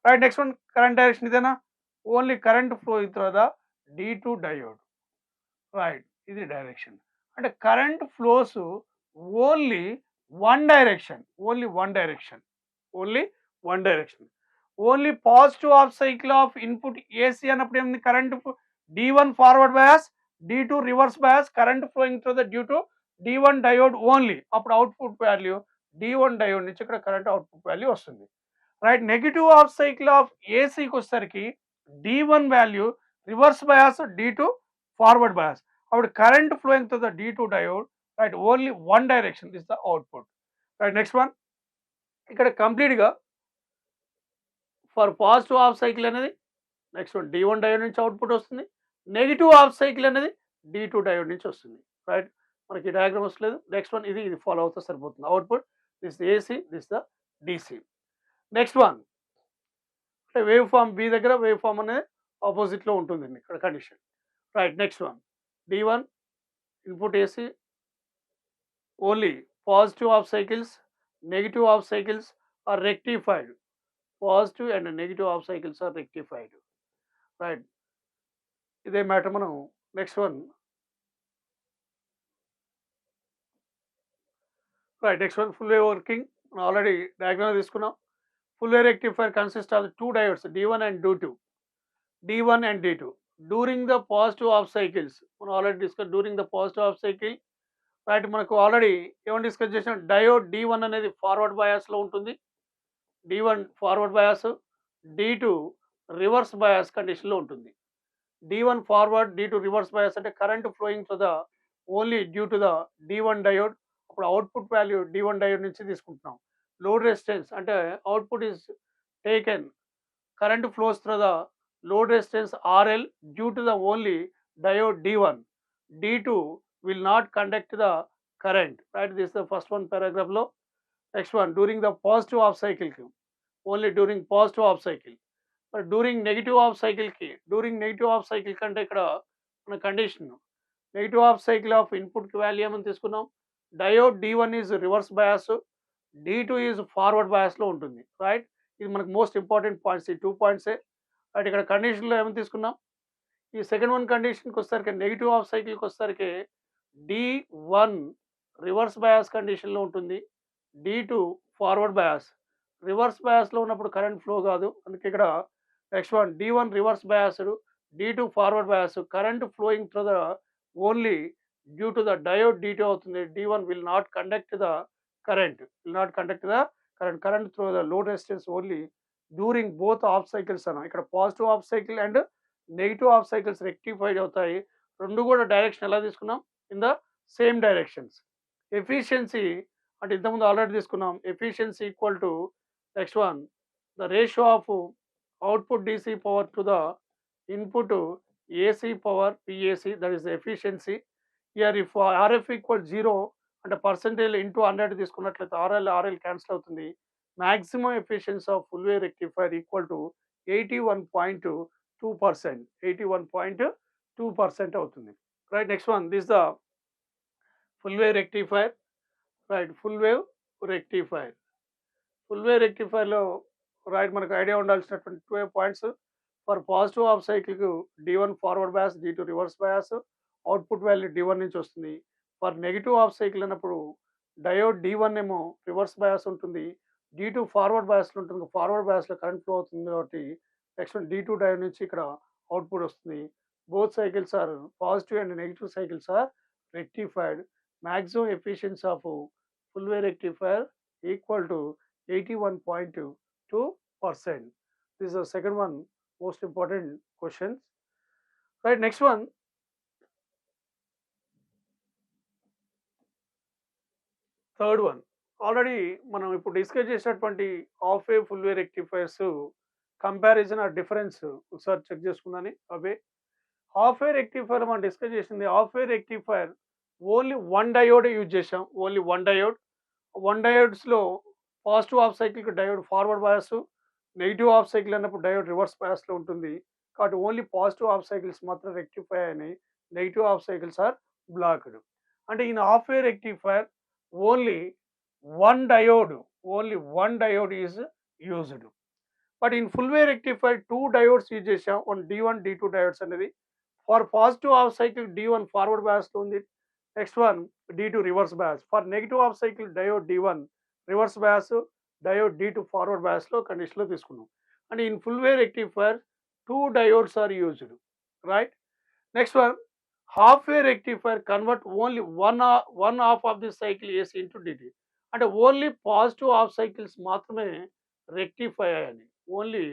Right, next one, current direction is only current flowing through the D2 diode. Right, this is direction. And current flows only one direction. Only positive half cycle of input AC and current D1 forward bias, D2 reverse bias, current flowing through the due to D1 diode only. అప్పుడు output value D1 diode నుంచి ఇక్కడ current output value వస్తుంది. Right, negative half cycle of ఏసీకి వచ్చేసరికి D1 value reverse bias, D2 forward bias. అప్పుడు current flowing to the D2 diode, right, only one direction is the output. Right, next one, ఇక్కడ కంప్లీట్గా for positive half cycle అనేది next one D1 diode నుంచి output వస్తుంది. Negative half cycle అనేది D2 diode నుంచి వస్తుంది. Right, మనకి diagram వస్తలేదు. నెక్స్ట్ వన్ ఇది ఫాలో అవుతా సరిపోతుంది. Output this AC, this the DC. Next one అంటే వేవ్ ఫామ్ బి దగ్గర వేవ్ ఫామ్ అనేది ఆపోజిట్లో ఉంటుందండి ఇక్కడ condition. Right, next one D1 input AC, only positive half cycles, negative half cycles are rectified. Positive and negative half cycles are rectified. Right, ఇదే matter మనం next one. Right, next one full wave working. మనం already diagram తీసుకున్నాం. Full wave rectifier consist of two diodes D1 and D2. D1 and D2 during the positive half cycles మనం already discuss. During the positive half cycle, right, మనకు already ఏమని discuss చేసాం, diode D1 అనేది forward బయాస్లో ఉంటుంది. D1 forward bias, D2 reverse bias కండిషన్లో ఉంటుంది. D1 forward, D2 reverse bias అంటే current flowing to the only due to the D1 diode. అప్పుడు అవుట్పుట్ వాల్యూ D1 డయోడ్ నుంచి తీసుకుంటున్నాం. లోడ్ రెసిస్టెన్స్ అంటే output is taken, current flows through the load resistance RL due to the only diode D1. D2 will not conduct the current. Right, this is the first one paragraph లో. Next one during the positive half సైకిల్కి, only during positive half cycle. During negative half సైకిల్కి, during negative half cycle కంటే ఇక్కడ మన condition negative half cycle of ఇన్పుట్కి value ఏమని తీసుకున్నాం, diode D1 is reverse bias, D2 is forward బయాస్లో ఉంటుంది. రైట్, ఇది మనకు మోస్ట్ ఇంపార్టెంట్ పాయింట్స్, ఈ 2 పాయింట్సే. రైట్, ఇక్కడ కండిషన్లో ఏమని తీసుకున్నాం, ఈ సెకండ్ వన్ కండిషన్కి వచ్చేసరికి నెగిటివ్ హాఫ్ సైకిల్కి వచ్చేసరికి D1 రివర్స్ బయాస్ కండిషన్లో ఉంటుంది, D2 ఫార్వర్డ్ బయాస్. రివర్స్ బయాస్లో ఉన్నప్పుడు కరెంట్ ఫ్లో కాదు, అందుకే ఇక్కడ next one D1 reverse biased, D2 forward bias. Current flowing through the only due to the diode D2 అవుతుంది. D1 will not conduct the current, will not conduct the current, current through the load resistance only during both half cycles అన్న. ఇక్కడ positive half cycle and negative half cycles rectified అవుతాయి. రెండు కూడా direction ఎలా తీసుకున్నాం, in the same directions. Efficiency అంటే ఇంతకుముందు already తీసుకున్నాం. Efficiency equal to next one the ratio of output DC power to the input AC power PAC, that is efficiency. Here if RF equal 0 అంటే percentage into 100 తీసుకున్నట్లయితే RL cancel అవుతుంది. Maximum efficiency of full way rectifier equal to 81.2%, 81.2% అవుతుంది. Right, next one this the full way rectifier. Right, full wave rectifier. Full way రెక్టిఫైర్లో right మనకు idea ఉండాల్సినటువంటి 2 points. For positive half సైకిల్కు D1 forward bias, D2 reverse bias. Output value D1 నుంచి వస్తుంది. For negative half cycle అన్నప్పుడు diode D1 ఏమో reverse bias ఉంటుంది, D2 forward బయాస్లో ఉంటుంది. ఫార్వర్డ్ బయాస్లో కరెంట్ ఫ్లో అవుతుంది కాబట్టి నెక్స్ట్ D2 డయోడ్ నుంచి ఇక్కడ అవుట్పుట్ వస్తుంది. Both cycles are positive and negative cycles are rectified. Maximum efficiency of full way rectifier equal to 81.2%. This is the second one most important questions. Right, next one. Third one already మనం ఇప్పుడు discuss చేసినటువంటి half way full way rectifiers comparison ఆ difference ఒకసారి check చేసుకుందని. అవే half వే rectifier మనం discuss చేసింది. Half వే rectifier only one diode use చేసాం, ఓన్లీ వన్ డయోడ్. వన్ డయోడ్స్లో పాజిటివ్ హాఫ్ సైకిల్కి diode forward bias, negative half cycle అన్నప్పుడు డయోడ్ రివర్స్ బయాస్లో ఉంటుంది. కాబట్టి ఓన్లీ పాజిటివ్ హాఫ్ సైకిల్స్ మాత్రం రెక్టిఫై అయినాయి, negative half cycles are blocked. అంటే in half way rectifier only one diode is used. But in full way rectifier 2 diodes use చేసాం, one D1 D2 diodes అనేది. For positive half cycle D1 forward బయాస్లో ఉంది, next one D2 reverse bias. For negative half cycle diode D1 reverse bias, diode D2 forward బయాస్లో కండిషన్లో తీసుకున్నాం. And in full way rectifier 2 diodes are used. Right, next one half wave rectifier convert only one half of the cycle AC into DT. అంటే only positive half cycles మాత్రమే rectify అయ్యాయి. Only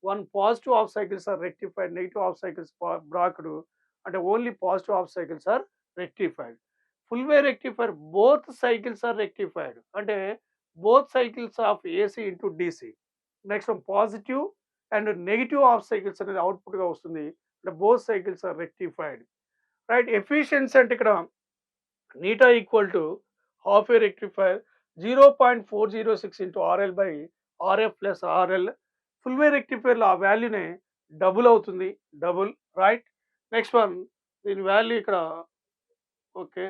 one positive half cycles are rectified, negative half cycles blocked, అంటే only positive half cycles are rectified. Full way rectifier both cycles are rectified, అంటే both cycles of AC into DC. Next positive and negative half cycles అనేది అవుట్పుట్గా వస్తుంది, అంటే both cycles are rectified. Right, efficiency అంటే ఇక్కడ eta equal to half a rectifier 0.406 into RL by RF plus RL. Full way రెక్టిఫైర్లో ఆ వాల్యూనే double అవుతుంది, డబుల్. రైట్, నెక్స్ట్ వన్ దీని వాల్యూ ఇక్కడ ఓకే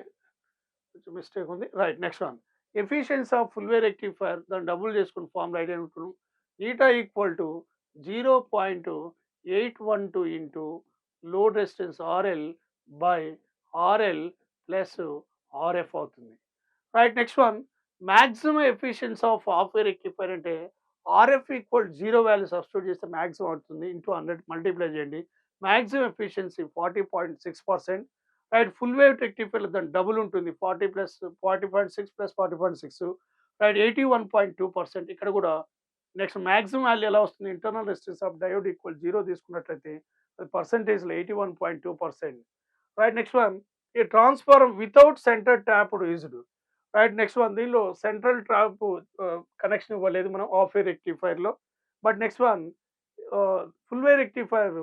కొంచెం మిస్టేక్ ఉంది. Right, next one efficiency of full way rectifier దాన్ని డబుల్ చేసుకుని ఫార్మ్ రైట్ అనుకున్నాం. Eta equal to 0.812 into load resistance RL by RL plus RF అవుతుంది. Right, next one maximum efficiency of half way rectifier అంటే RF equal 0 value substitute చేస్తే maximum అవుతుంది, into 100 multiply చేయండి. Maximum efficiency 40.6%. Right, full wave rectifier దాని double ఉంటుంది, 40 plus 40.6 plus 40.6, right 81.2%. ఇక్కడ కూడా next maximum value ఎలా వస్తుంది, internal resistance of diode equal 0 తీసుకున్నట్లయితే అది పర్సెంటేజ్లో 81.2%. రైట్, నెక్స్ట్ వన్ ఈ transformer without centre tap used. Right, next one దీనిలో సెంట్రల్ ట్యాప్ కనెక్షన్ ఇవ్వలేదు మనం హాఫ్ వే రెక్టిఫైర్లో. But next one full way rectifier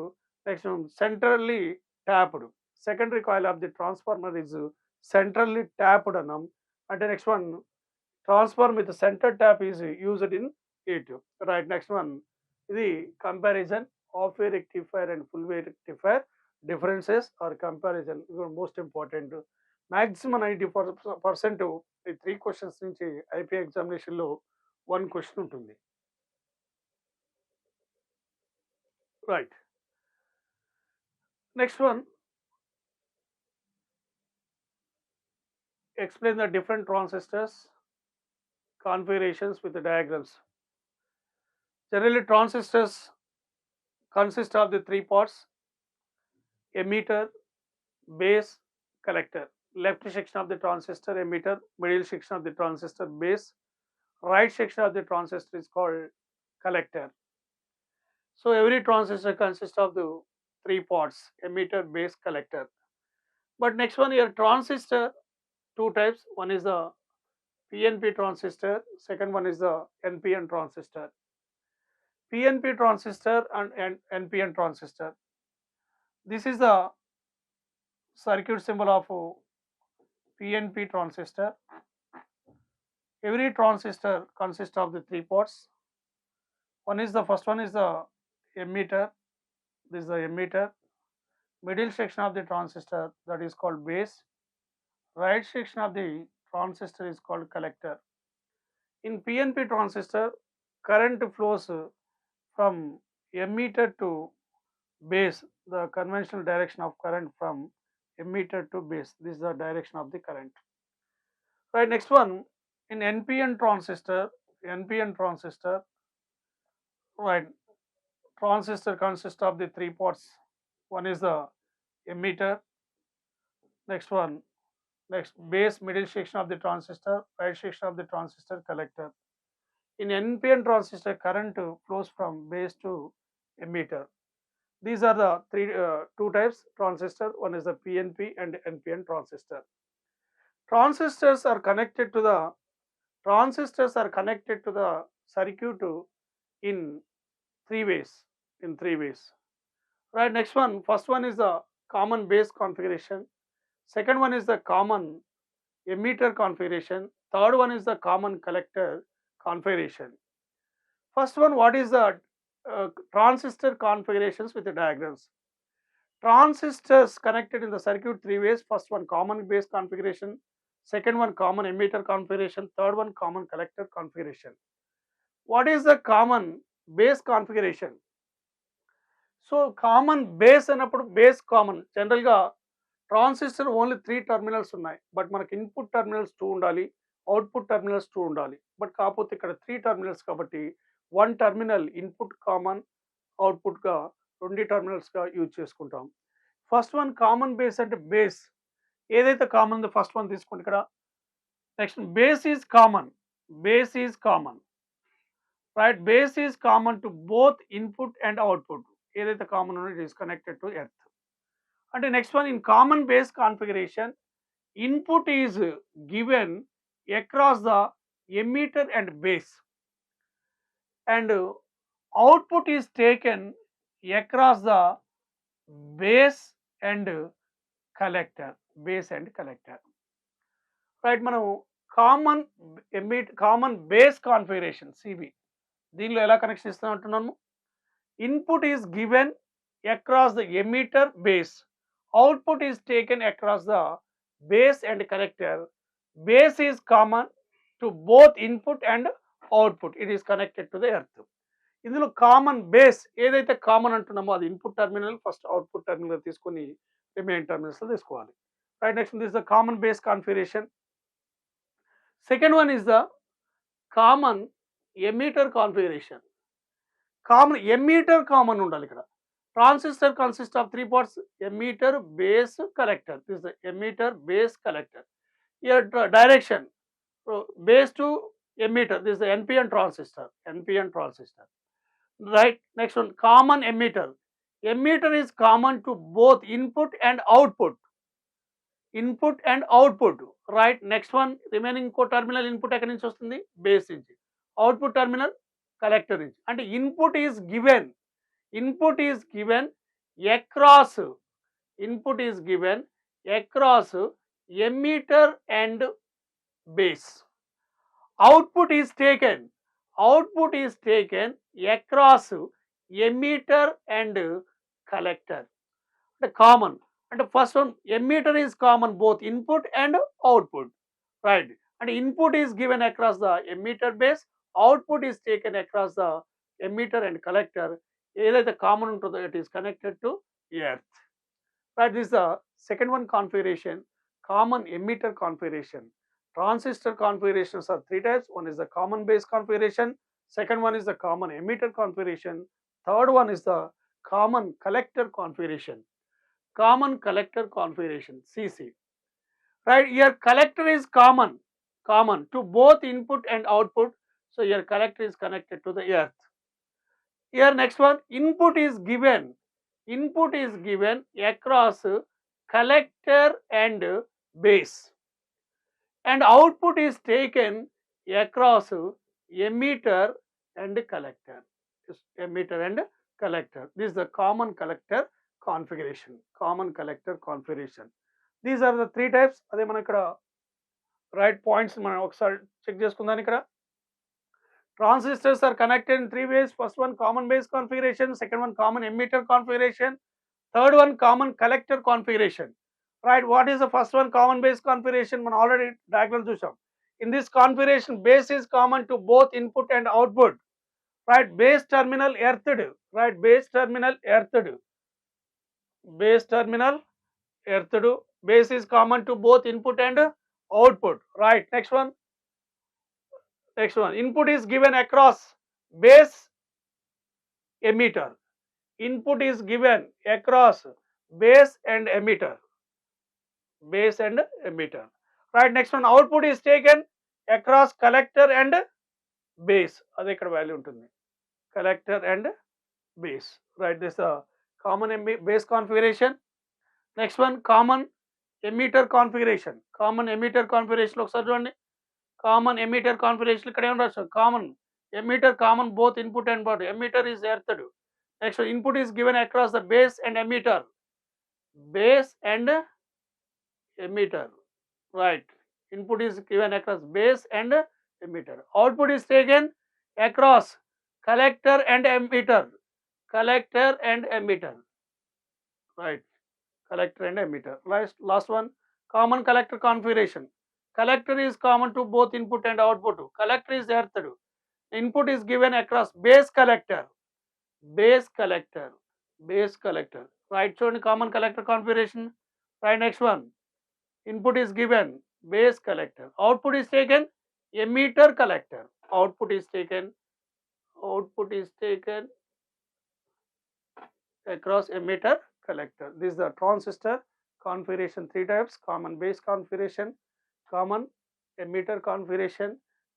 next centrally tapped, secondary coil of the transformer is centrally tapped అన్నాం. అంటే next one transformer with centre tap is used in it. Right, next one ఇది comparison half way rectifier and full way rectifier differences are comparison, most important. Maximum 90% ఈ 3 questions నుంచి IP ఎగ్జామినేషన్లో 1 question ఉంటుంది. Right, next one explain the different transistors configurations with the diagrams. Generally transistors consist of the 3 parts: emitter, base, collector. Left section of the transistor emitter, middle section of the transistor base, right section of the transistor is called collector. So every transistor consists of the 3 parts: emitter, base, collector. But next one here, transistor 2 types. One is the PNP transistor, second one is the NPN transistor. PNP transistor and NPN transistor. This is the circuit symbol of PNP transistor. Every transistor consists of the 3 parts. First one is the emitter. This is the emitter. Middle section of the transistor, that is called base. Right section of the transistor is called collector. In PNP transistor, current flows from emitter to base, the conventional direction of current from emitter to base. This is the direction of the current. Right, next one, in NPN transistor, right, transistor consists of the 3 parts. One is the emitter, next base, middle section of the transistor, right section of the transistor, collector. In NPN transistor, current flows from base to emitter. These are the 2 types transistor. One is the PNP and NPN transistor. Transistors are connected to the circuit in 3 ways. Right, next one, first one is the common base configuration, second one is the common emitter configuration, third one is the common collector configuration. First one, what is the transistor configurations with the diagrams. Transistors connected in the circuit 3 ways. First one, common base configuration, second one, common emitter configuration, third one, common collector configuration. What is the common base configuration? So common base అన్నప్పుడు base common, జనరల్గా transistor only 3 terminals ఉన్నాయి, but మనకి input terminals 2 ఉండాలి, output terminals 2 ఉండాలి. But కాకపోతే ఇక్కడ 3 terminals కాబట్టి 1 terminal input common, అవుట్పుట్గా 2 టర్మినల్స్గా యూజ్ చేసుకుంటాం. ఫస్ట్ వన్ కామన్ బేస్ అంటే బేస్ ఏదైతే కామన్ ఉందో ఫస్ట్ వన్ తీసుకోండి ఇక్కడ. Next base is common, base is common, right. Base is common to both input and output. ఏదైతే కామన్ ఉందో it is connected to earth. అంటే next one in common base configuration input is given across the emitter and base, and output is taken across the base and collector, base and collector, right. మనం common base configuration CB దీనిలో ఎలా connection ఇస్తాం అంటున్నాను. Input is given across the emitter base, output is taken across the base and collector. Base is common to both input and output. It is connected to the earth. ఇందులో common base ఏదైతే common అంటున్నామో అది input terminal, first output terminal తీసుకొని remain terminals తీసుకోవాలి, right. Next this the common base configuration. Second one is the common emitter configuration. Common emitter common ఉండాలి ఇక్కడ. Transistor consists of three parts: emitter, base, collector. This is the emitter, base, collector. Here direction, base to emitter. This is the NPN transistor, NPN transistor. Right. Next one, common emitter. Emitter is common to both input and output. Input and output. Right. Next one, remaining terminal input ఎక్కడి నుంచి వస్తుంది? Base నుంచి. Output terminal collector నుంచి. అంటే input is given. Input is given across, input is given across emitter and base. Output is taken across emitter and collector. The common, and the first one emitter is common both input and output, right. And input is given across the emitter base, output is taken across the emitter and collector. ఏదైతే common ఉంటుందో it is connected to earth, right. This the second one configuration, common emitter configuration. Transistor configurations are three types. One is the common base configuration, second one is the common emitter configuration, third one is the common collector configuration. Common collector configuration CC, right. Here collector is common to both input and output, so here collector is connected to the earth. Here next one, input is given across collector and base, and output is taken across emitter and collector. Emitter and collector. This is the common collector configuration. Common collector configuration. These are the three types. అదే మనం ఇక్కడ right points మనం ఒకసారి check చేసుకుందాం. ఇక్కడ transistors are connected in three ways. First one common base configuration, second one common emitter configuration, third one common collector configuration, right. What is the first one? Common base configuration. మనం already diagram చూసాం. In this configuration, base is common to both input and output, right. Base terminal earthed, right. Base terminal earthed, base terminal earthed. Base is common to both input and output, right. Next one, input is given across base emitter. Input is given across base and emitter, base and emitter, right. Next one, output is taken across collector and base. అదే ఇక్కడ value ఉంటుంది, collector and base, right. This is a common base configuration. Next one, common emitter configuration. Common emitter configuration ఒకసారి చూడండి. Common emitter configuration ఇక్కడ ఏం రాస్తారు? Common emitter common both input and output. Emitter is earthed. Next input is given across the base and emitter, base and emitter, right. Input is given across base and emitter. Output is taken across collector and emitter, collector and emitter, right. Collector and emitter. Last one, common collector configuration. Collector is common to both input and output. Collector is earthed. Input is given across base collector, base collector, base collector, right. So in common collector configuration, right. Next one, input is given base collector, output is taken emitter collector, output is taken across emitter collector. This is the transistor configuration, 3 types: common base configuration, common emitter configuration,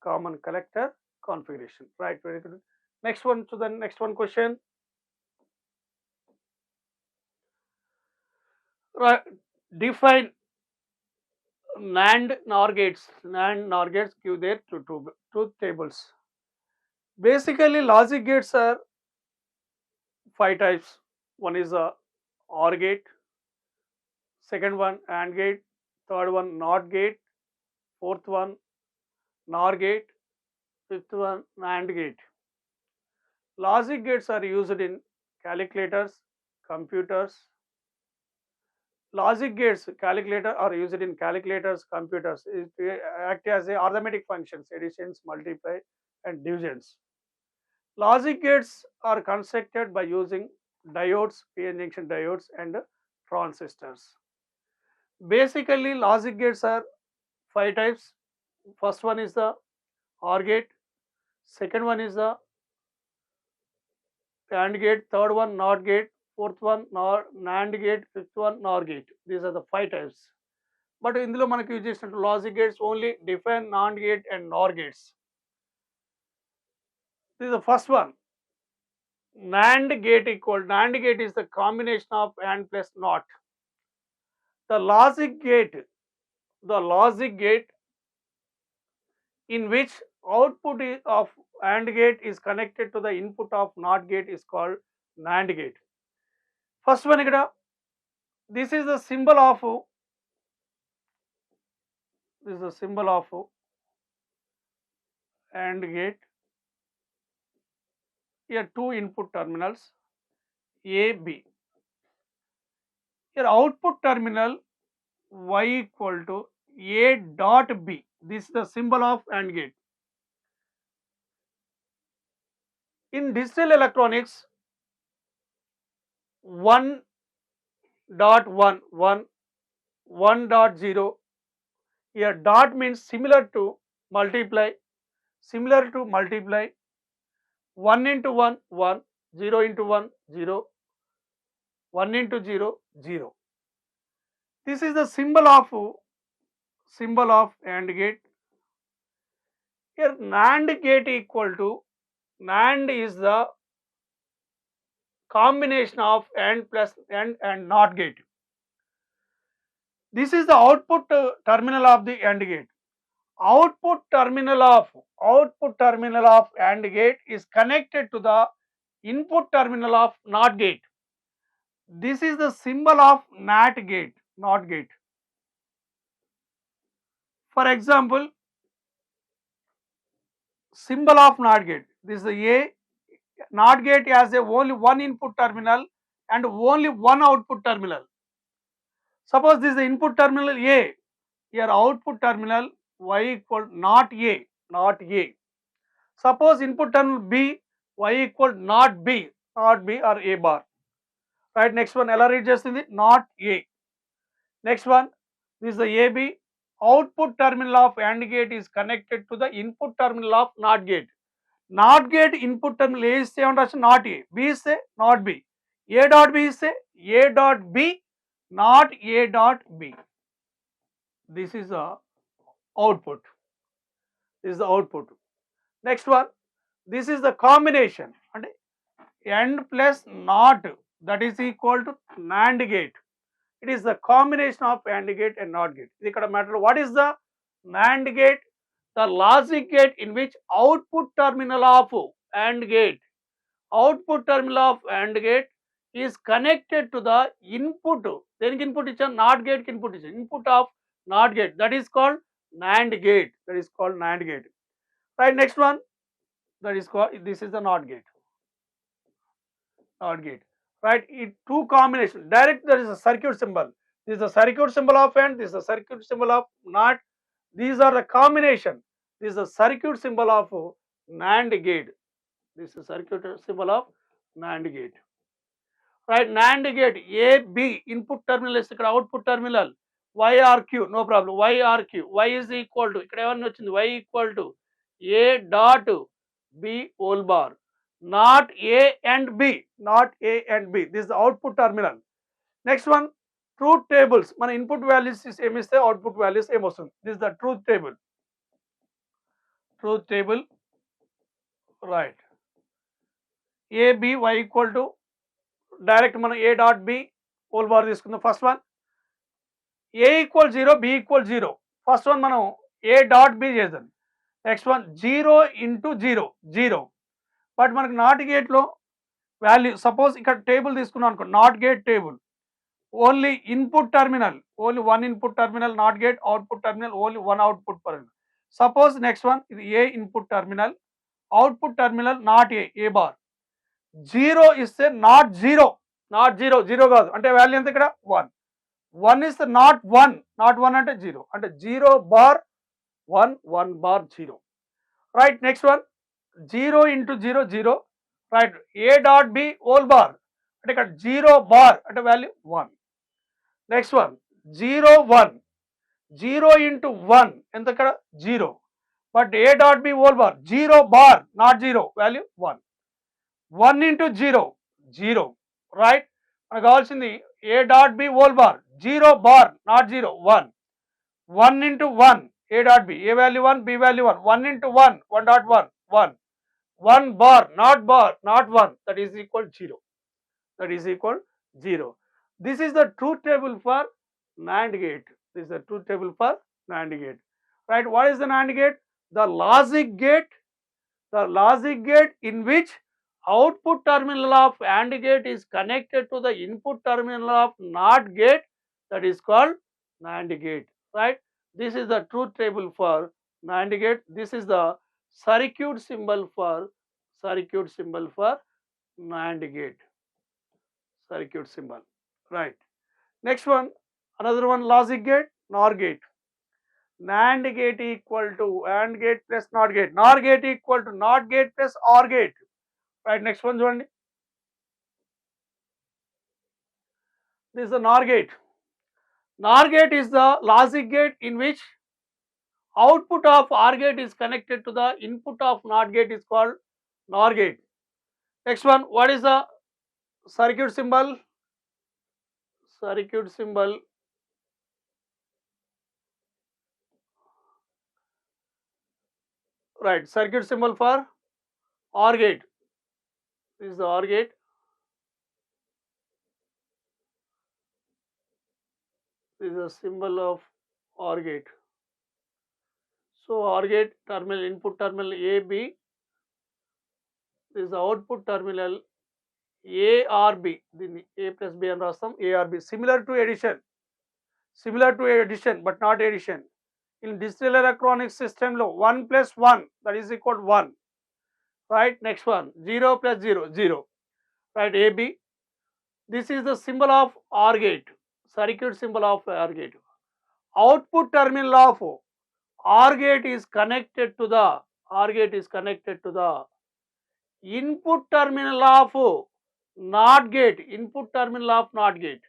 common collector configuration. Right, very good. Next one, to the next one question. Right, define NAND NOR gates. NAND NOR gates give their truth tables. Basically, logic gates are 5 types. One is a OR gate, second one AND gate, third one NOT gate, fourth one NOR gate, fifth one NAND gate. Logic gates are used in calculators, computers. Logic gates calculator are used in calculators, computers. It act as a arithmetic functions, additions, multiply, and divisions. Logic gates are constructed by using diodes, p-n junction diodes, and transistors. Basically, logic gates are 5 types. First one is the OR gate, second one is the AND gate, third one NOT gate, fourth one NAND gate, fifth one NOR gate. These are the 5 types. But ఇందులో మనకు use చేసినట్టు logic gates only define non gate and Nar gates. This is the first one. NAND gate is the combination of AND plus NOT. The logic gate in which output of AND gate is connected to the input of NOT gate is called NAND gate. First one ikkada, this is the symbol of AND gate. Here 2 input terminals A, B. Here output terminal Y equal to A dot B. This is the symbol of AND gate. In digital electronics, 1.1, 1.0. Here dot means similar to multiply. 1 into 1, 1, 0 into 1, 0, 1 into 0, 0. This is the symbol of AND gate. Here NAND gate equal to, NAND is the combination of AND plus AND and NOT gate. This is the output terminal of the AND gate. Output terminal of AND gate is connected to the input terminal of NOT gate. This is the symbol of NOT gate. For example, symbol of NOT gate. This is the A. NOT gate has only one input terminal and only one output terminal. Suppose this is the input terminal A. Here output terminal Y equal not A. Suppose input terminal B, Y equal not B or A bar. Right, next one, ela read chestindi not A. Next one, this is the AB. Output terminal of AND gate is connected to the input terminal of NOT gate. NOT gate input terminal A is not A, B is not B. A dot B is A dot B, not A dot B. This is the output. Next one, this is the combination. And AND plus NOT, that is equal to NAND gate. It is the combination of AND gate and NOT gate. Ikkada matter what is the NAND gate? The logic gate in which output terminal of AND gate is connected to the input. Then input is NOT gate input of NOT gate. That is called NAND gate. Right, next one, this is the NOT gate. Right, two combination. Direct, there is a circuit symbol. This is the circuit symbol of AND. This is the circuit symbol of NOT. These are the combination. This is the circuit symbol of NAND gate. Right, NAND gate A, B, input terminal is output terminal. Y or Q, no problem. Y or Q. Y is equal to, Y equal to A dot B whole bar. Not A and B. This is the output terminal. Next one truth tables. మన input values ఏమిస్తే output values ఏమొస్తుంది. This the truth table. Truth table right. A B Y equal to direct మనం A dot B whole bar తీసుకుందాం. First one A equal 0 B equal 0. First one మనం A dot B చేద్దాం. Next one 0 into 0 0. But మనకు not గేట్లో value suppose ఇక్కడ table తీసుకున్నాం అనుకో, not gate table only input terminal, only one input terminal, not gate output terminal only one output terminal. Suppose next one ఇది A input terminal, output terminal not A bar. 0 ఇస్తే not 0, not 0 0 కాదు అంటే value ఎంత ఇక్కడ 1. 1 ఇస్తే not 1, not 1 అంటే 0 అంటే 0 bar 1 1 bar 0 right. Next one 0 into 0 0 right. A dot B whole bar అంటే ఇక్కడ 0 బార్ అంటే వాల్యూ 1. నెక్స్ట్ వన్ 0 1 0 ఇంటూ 1 ఎంత ఇక్కడ 0 but A dot B whole bar 0 bar not 0 value 1. 1 into 0 0 right. మనకు కావాల్సింది A dot B whole bar 0 bar not 0 1. 1 into 1 A dot B A value 1 B value 1. 1 into 1 1 dot 1 1. 1 bar not 1 that is equal 0, that is equal 0. This is the truth table for NAND gate. This is the truth table for NAND gate, right. What is the NAND gate? The logic gate, the logic gate in which output terminal of AND gate is connected to the input terminal of NOT gate, that is called NAND gate, right. This is the truth table for NAND gate. This is the circuit symbol for NAND gate, circuit symbol, right. Next one, another one, logic gate, NOR gate. NAND gate equal to AND gate plus NOT gate, NOR gate equal to NOT gate plus OR gate, right. Next one చూడండి, this is the NOR gate. NOR gate is the logic gate in which output of OR gate is connected to the input of NOT gate is called NOR gate. Next one, what is the circuit symbol? Circuit symbol right, circuit symbol for OR gate. This is the OR gate. This is the symbol of OR gate. So OR gate terminal, input terminal A B. This is the output terminal A R B. Then A plus B and rastam A R B. Similar to addition, but not addition. In digital electronic system lo 1 plus 1 that is equal to 1, right. Next one 0 plus 0 0, right. A B. This is the symbol of OR gate, circuit symbol of OR gate. Output terminal of OR gate is connected to the input terminal of NOT gate, input terminal of NOT gate.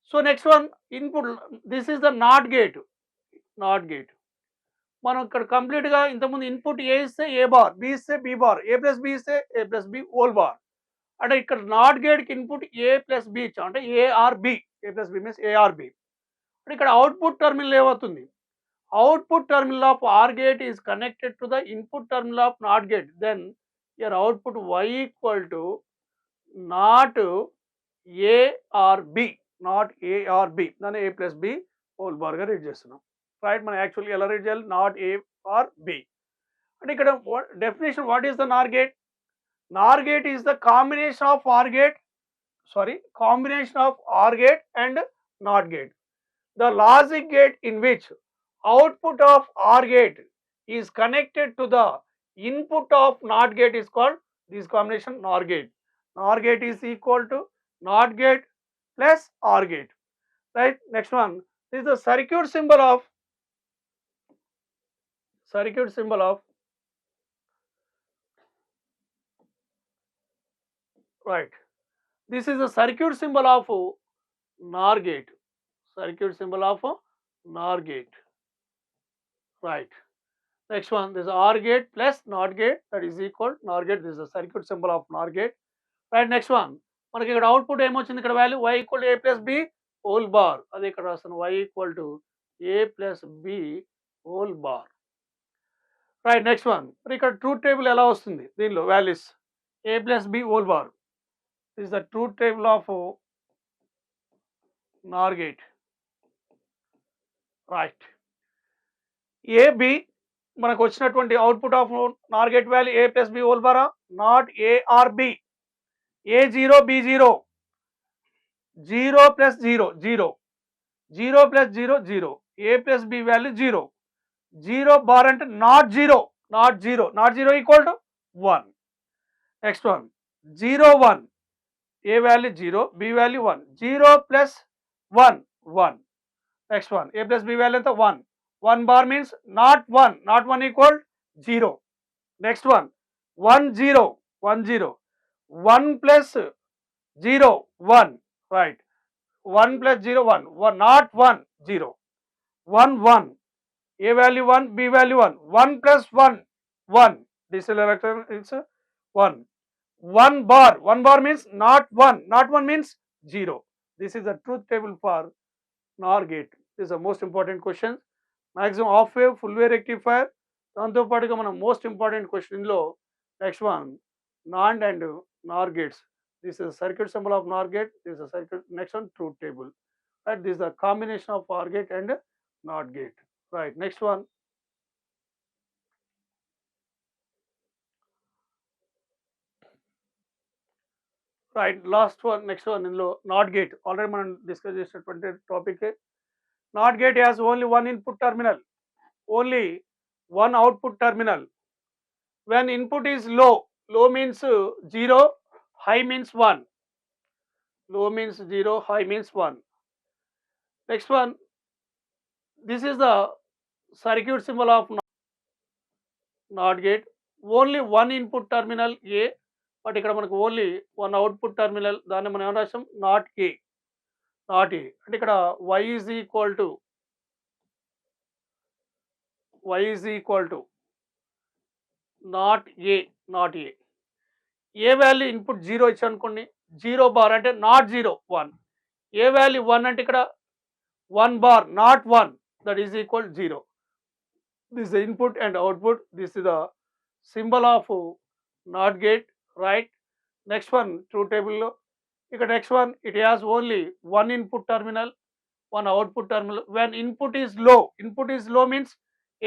So next one, input, this is the NOT gate, మనం ఇక్కడ complete గా ఇంతకుముందు input A ఇస్తే A bar, B ఇస్తే B bar, A plus B ఇస్తే A plus B whole bar. అంటే ఇక్కడ NOT gate కి ఇన్పుట్ ఏ ప్లస్ బి ఇచ్చాం అంటే A or B, A plus B means A or B. అంటే ఇక్కడ అవుట్పుట్ టర్మినల్ ఏమవుతుంది, output terminal of OR gate is connected to the input terminal of NOT gate. Then your output Y equal to NOT A or B, NOT A or B, దాన్ని A plus B whole bar గా read చేస్తున్నాం, right. మనం యాక్చువల్గా ఎలా read చేయాలి, not a are B. అంటే ఇక్కడ definition, what is the NOR gate? NOR gate is the combination of OR gate and NOT gate. The logic gate in which output of OR gate is connected to the input of NOT gate is called, this combination, NOR gate. NOR gate is equal to NOT gate plus OR gate, right. Next one, this is the circuit symbol of right. This is the circuit symbol of NOR gate, right. Next one, this is OR gate plus NOT gate, that is equal NOR gate. This is the circuit symbol of NOR gate, right. Next one, మనకి ఇక్కడ output ఏమొచ్చింది, ఇక్కడ value y equal to a plus b whole bar, అది ఇక్కడ రాస్తాను y equal to a plus b whole bar. Right, next one. మరి ఇక్కడ truth table ఎలా వస్తుంది దీనిలో values a plus b whole bar is the truth table of NOR gate. Right, ab మనకు వచ్చినటువంటి output of NOR gate value a plus b whole బారా, not a or b, a0 b0, 0 plus 0 0, 0 plus 0 0, a plus b value 0, 0 bar అంటే not 0, not 0, not 0 equal to 1. Next one 0 1, a value 0, b value 1, 0 plus 1 1. Next one a plus b value ఎంత 1, 1 bar means not 1, not 1 equal 0. Next one 1 0 1 0, 1 plus 0 1, right, 1 plus 0 1, 1 not 1 0, 1 1, a value 1, b value 1, 1 plus 1 1, this electron is 1, 1 bar means not 1, not 1 means 0. This is the truth table for NOR gate. This is the most important question. Maximum half wave, full wave rectifier, దాంతో పాటుగా మనం most important question లో next one NAND and NOR gates. This is a circuit symbol of NOR gate. This is a circuit. Next one truth table. Right, this is the combination of OR gate and NOT gate. Right, next one. Right, last one, next one in NOT gate. Already మనం discuss చేసినటువంటి topic. NOT gate has only one input terminal, only one output terminal. When input is low, low means 0, high means 1. Low means 0, high means 1. Next one, this is the circuit symbol of NOT gate. Only one input terminal A, but ఇక్కడ మనకు only one output terminal, దాన్ని మనం ఏమన్నా రాసాం not a, not a అంటే ఇక్కడ y is equal to not a, not a. A value input 0 ఇచ్చాను అనుకోండి, 0 బార్ అంటే నాట్ 0 1, ఏ వాల్యూ 1 అంటే ఇక్కడ 1 bar not 1, that is equal 0. This the input and output. This is the symbol of NOT gate. Right, next one truth టేబుల్లో ఇక్కడ next one it has only one input terminal, one output terminal. When input is low means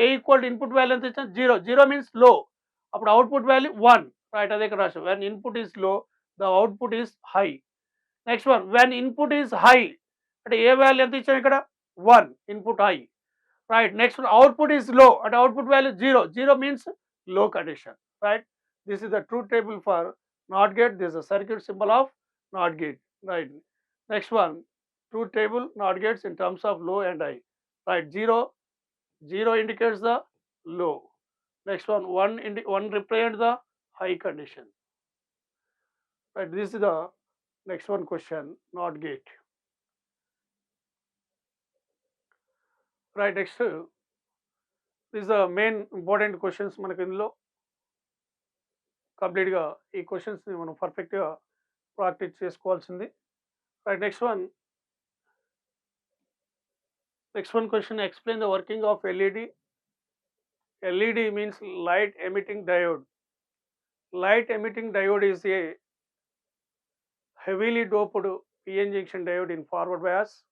A equal input value ఎంత ఇచ్చాను 0, 0 means లో, అప్పుడు output value 1. Right, అదే ఇక్కడ రాసాం. When input is low the output is high. Next one when input is high అంటే ఏ value ఎంత ఇచ్చాం ఇక్కడ 1, input high. Right, next output is low అంటే అవుట్పుట్ వాల్యూ 0, 0 మీన్స్ లో condition. Right, this is the truth table for NOT gate. This is a circuit symbol of NOT gate. Right, next one truth table NOT gates in terms of low and high. Right, 0 indicates the low. Next one 1 represents the high condition. Right, this is the next one question, NOT gate. Right, next this is the main important questions మనకి ఇందులో కంప్లీట్గా ఈ క్వశ్చన్స్ని మనం పర్ఫెక్ట్గా practice చేసుకోవాల్సింది. Right, next one question, explain the working of LED. LED means light emitting diode. Light emitting diode is a heavily doped PN junction diode in forward bias.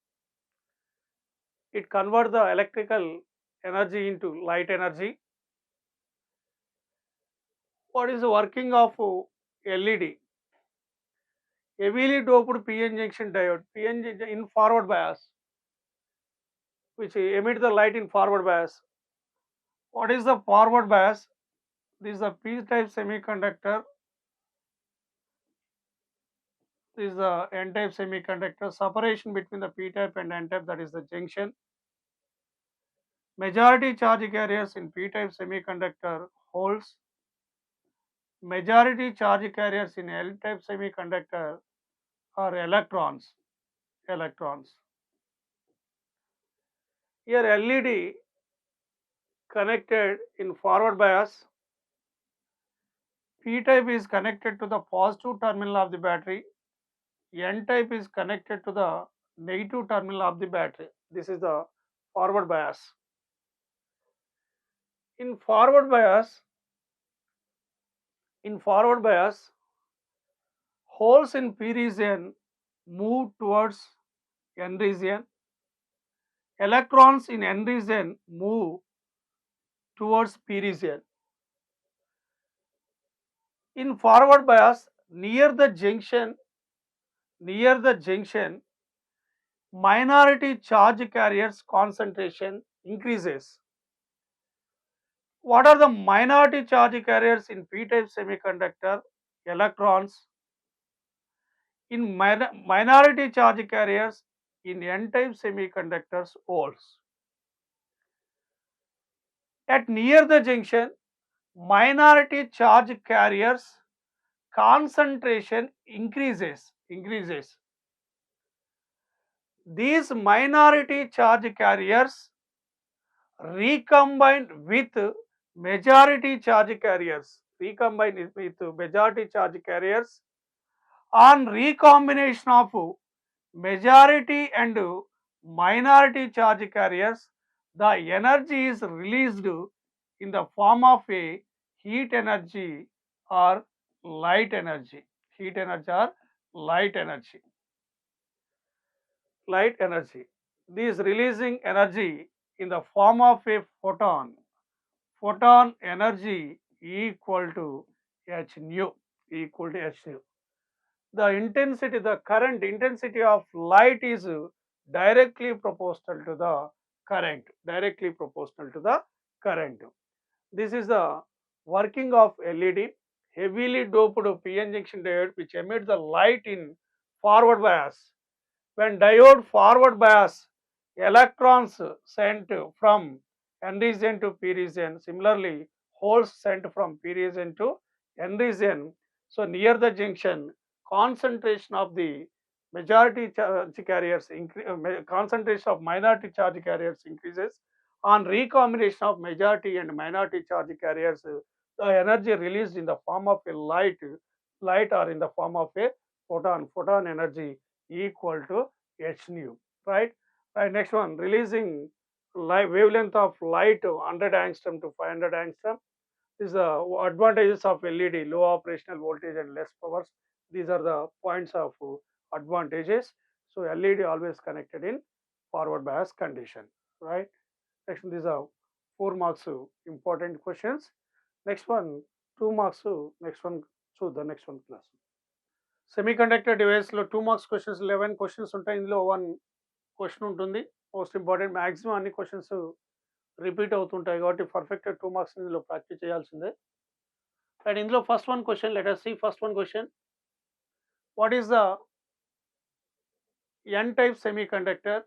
It converts the electrical energy into light energy. What is the working of LED? Heavily doped PN junction diode, PN in forward bias, which emit the light in forward bias. What is the forward bias? This is a P-type semiconductor. This is the N-type semiconductor. Separation between the P-type and N-type, that is the junction. Majority charge carriers in P-type semiconductor holes. Majority charge carriers in L-type semiconductor are electrons. Here LED connected in forward bias. P-type is connected to the positive terminal of the battery. N type is connected to the negative terminal of the battery. This is the forward bias. In forward bias, holes in P region move towards N region. Electrons in N region move towards P region. In forward bias, near the junction, minority charge carriers concentration increases. What are the minority charge carriers in P-type semiconductor? Electrons. In minority charge carriers in N-type semiconductors, holes. At near the junction, minority charge carriers concentration increases. These minority charge carriers recombined with majority charge carriers. On recombination of majority and minority charge carriers, the energy is released in the form of a heat energy or light energy. This releasing energy in the form of a photon. Photon energy equal to h nu. The current intensity of light is directly proportional to the current. This is the working of LED. Heavily doped p-n junction diode which emits the light in forward bias. When diode forward bias, electrons sent from N region to P region. Similarly, holes sent from P region to N region. So near the junction, concentration of the majority charge carriers concentration of minority charge carriers increases. On recombination of majority and minority charge carriers, the energy released in the form of a light or in the form of a photon energy equal to h nu, right? Next one, releasing wavelength of light 100 angstrom to 500 angstrom. These are the advantages of LED: low operational voltage and less powers. These are the points of advantages. So LED always connected in forward bias condition, right? Next one, these are 4 marks important questions. Next one 2 marks. Next one, so the next one class. Semiconductor డివైస్లో 2 marks questions 11 questions ఉంటాయి. ఇందులో 1 question ఉంటుంది. Most important, maximum అన్ని questions repeat అవుతుంటాయి కాబట్టి పర్ఫెక్ట్గా 2 marks ఇందులో practice చేయాల్సిందే. అండ్ ఇందులో first 1 question, let us see first 1 question. What is the N type semiconductor?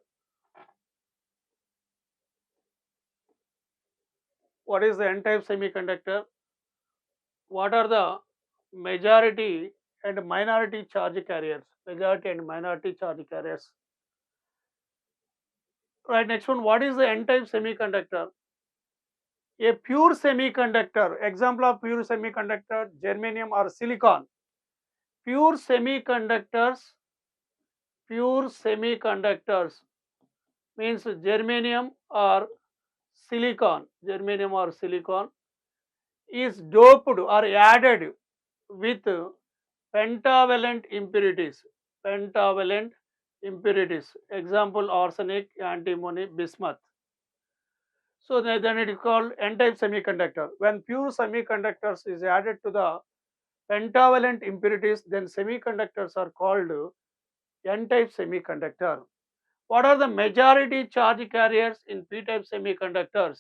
What is the N type semiconductor? What are the majority and minority charge carriers? Right, next one, what is the N type semiconductor? A pure semiconductor. Example of pure semiconductor: germanium or silicon. Pure semiconductors means germanium or silicon. Is doped or added with pentavalent impurities. Example: arsenic, antimony, bismuth. So then it is called N-type semiconductor. When pure semiconductors is added to the pentavalent impurities, then semiconductors are called N-type semiconductor. What are the majority charge carriers in P-type semiconductors?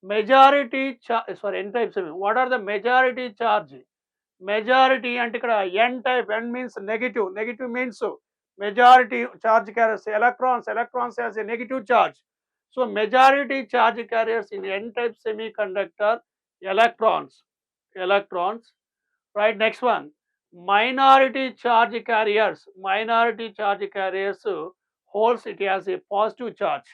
N-type semi. What are the majority charge? Majority అంటే ఇక్కడ N type. N means negative. Negative means majority charge carriers. Electrons has a negative charge. So majority charge carriers in N-type semiconductor, electrons. Right, next one, minority charge carriers. Holes, it has a positive charge.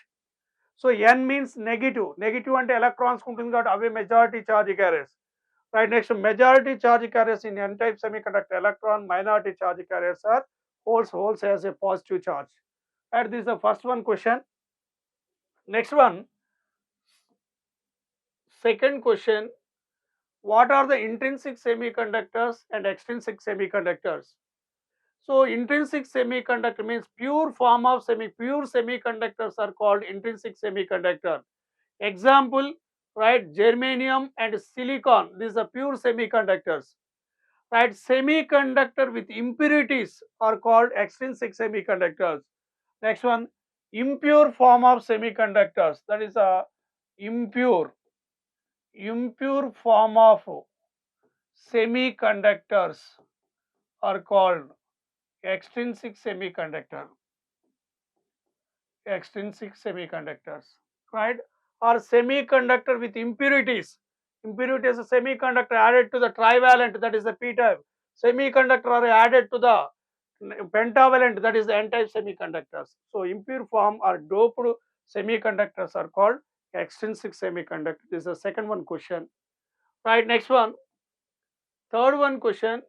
So N means negative. Negative అంటే electrons ఉంటుంది కాబట్టి అవే majority charge carriers. Right, next, majority charge carriers in N-type semiconductor, electron. Minority charge carriers are holes has a positive charge. And this is the first one question. Next one, second question, what are the intrinsic semiconductors and extrinsic semiconductors? So intrinsic semiconductor means pure form of pure semiconductors are called intrinsic semiconductor. Example, right, germanium and silicon, these are pure semiconductors. Right, semiconductor with impurities are called extrinsic semiconductors. Next one, impure form of semiconductors, that is a impure form of semiconductors are called extrinsic semiconductor. Extrinsic semiconductors, right? Or semiconductor with impurities. Impurity is a semiconductor added to the trivalent, that is the p-type. Semiconductor are added to the pentavalent, that is the n-type semiconductors. So impure form or doped semiconductors are called extrinsic semiconductor. This is the second one question. Right, next one. Third one question.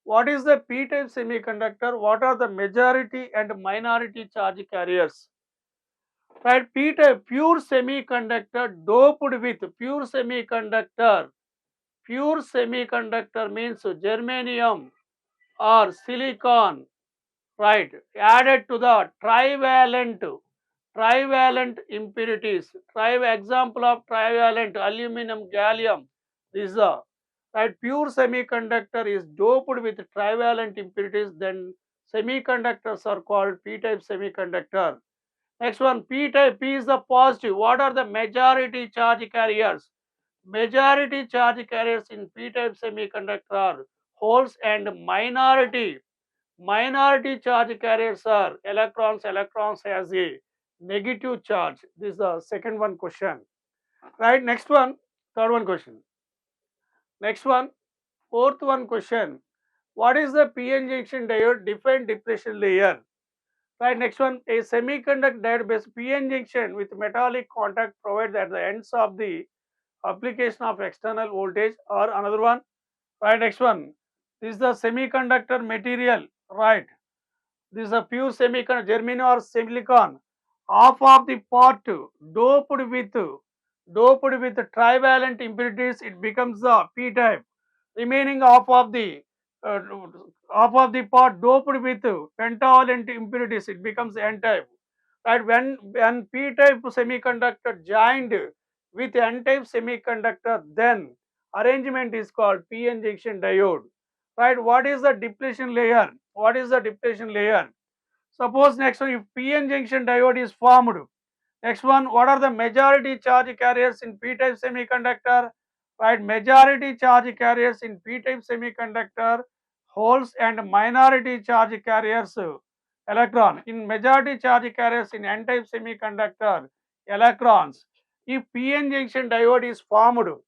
What is the p-type semiconductor? What are the majority and minority charge carriers? Right, p-type pure semiconductor doped with pure semiconductor. Pure semiconductor means germanium or silicon, right, added to the trivalent impurities. Example of trivalent, aluminum, gallium. This is the right, pure semiconductor is doped with trivalent impurities, then semiconductors are called p-type semiconductor. Next one, p-type. P is the positive. What are the majority charge carriers? Majority charge carriers in p-type semiconductor are holes, and minority charge carriers are electrons. Electrons has a negative charge. This is the second one question. Right, next one, third one question. Next one, fourth one question. What is the p-n junction diode defined depletion layer? Right, next one, a semiconductor diode based p-n junction with metallic contact provides at the ends of the application of external voltage. Or another one, right, next one, this is the semiconductor material, right? This is a pure semiconductor, germanium or silicon. Half of the part doped with trivalent impurities, it becomes the p-type. Remaining uh, half of the part doped with pentavalent impurities, it becomes n-type. Right, when p-type semiconductor joined with n-type semiconductor, then arrangement is called p-n junction diode. Right, what is the depletion layer? What is the depletion layer? Suppose next one, if p-n junction diode is formed. Next one, what are the majority charge carriers in p-type semiconductor? Right, majority charge carriers in p-type semiconductor, holes, and minority charge carriers, electron. In majority charge carriers in n-type semiconductor, electrons. If p-n junction diode is formed,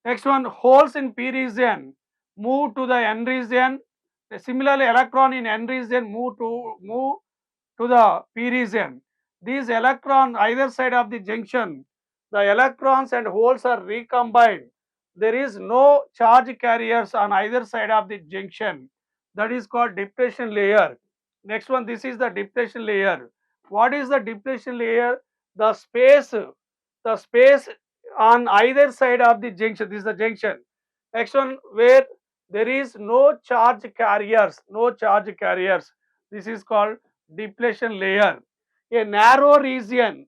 next one, holes in p region move to the n region. Similarly, electron in n region move to the p region. These electrons either side of the junction, the electrons and holes are recombined. There is no charge carriers on either side of the junction. That is called depletion layer. Next one, this is the depletion layer. What is the depletion layer? The space on either side of the junction. This is the junction. Next one, where there is no charge carriers. This is called depletion layer. A narrow region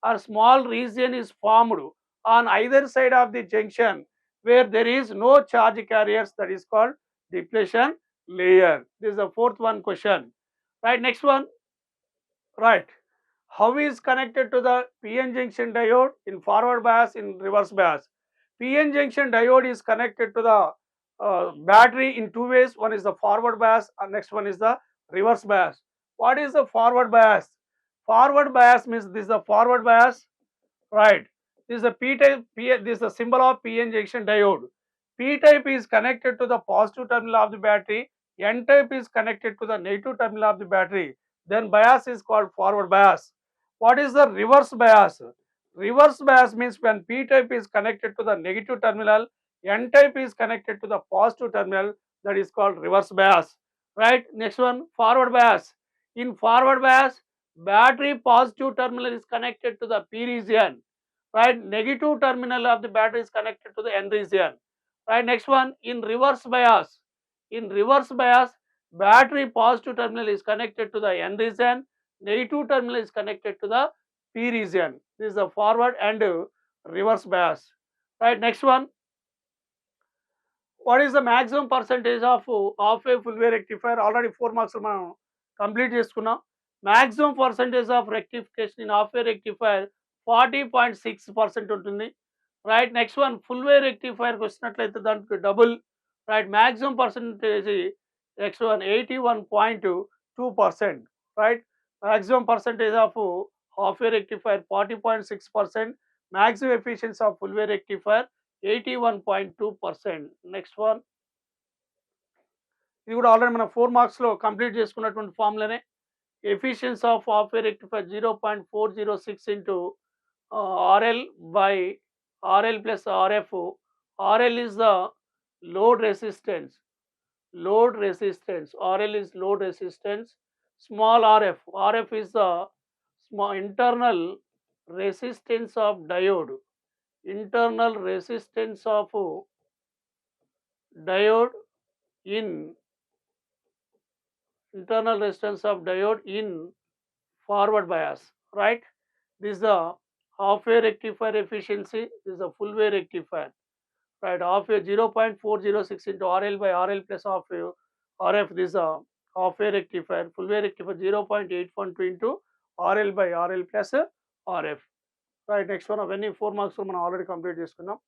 or small region is formed on either side of the junction where there is no charge carriers, that is called depletion layer. This is the fourth one question. Right, next one. Right, how is connected to the p-n junction diode? In forward bias, in reverse bias. p-n junction diode is connected to the battery in two ways. One is the forward bias and next one is the reverse bias. What is the forward bias? Forward bias means this is the forward bias, right? This is the p-type. This is the symbol of p-n junction diode. P-type is connected to the positive terminal of the battery. N-type is connected to the negative terminal of the battery. Then bias is called forward bias. What is the reverse bias? Reverse bias means when p-type is connected to the negative terminal, n-type is connected to the positive terminal, that is called reverse bias. right? Next one, forward bias. In forward bias, battery positive terminal is connected to the P region, right? Negative terminal of the battery is connected to the N region, right? Next one, in reverse bias. In reverse bias, battery positive terminal is connected to the N region, negative terminal is connected to the P region. This is the forward and reverse bias, right? Next one, what is the maximum percentage of a full wave rectifier? Already 4 marks మనం complete చేసుకున్నాం. maximum percentage of rectification in half wave rectifier 40.6% ఉంటుంది, right. Next one, full wave రెక్టిఫైర్కి వచ్చినట్లయితే దానికి double, right. maximum percentage next one 81.2%, right. maximum percentage of half wave rectifier 40.6%, maximum efficiency of full wave rectifier 81.2%. Next one, ఇది కూడా already మనం 4 మార్క్స్లో complete చేసుకున్నటువంటి ఫార్ములానే. Efficiency of half way rectifier 0.406 into RL by RL plus RF. RL is the load resistance, RL is load resistance, small RF is the small internal resistance of diode, internal resistance of diode in internal resistance of diode in forward bias, right? This is the half wave rectifier efficiency, this is the full wave rectifier, right? Half wave 0.406 into RL by RL plus half wave RF, this is a half wave rectifier. Full wave rectifier 0.812 into RL by RL plus RF, right? Next one, అవన్నీ 4 marks మనం already complete చేసుకున్నాం.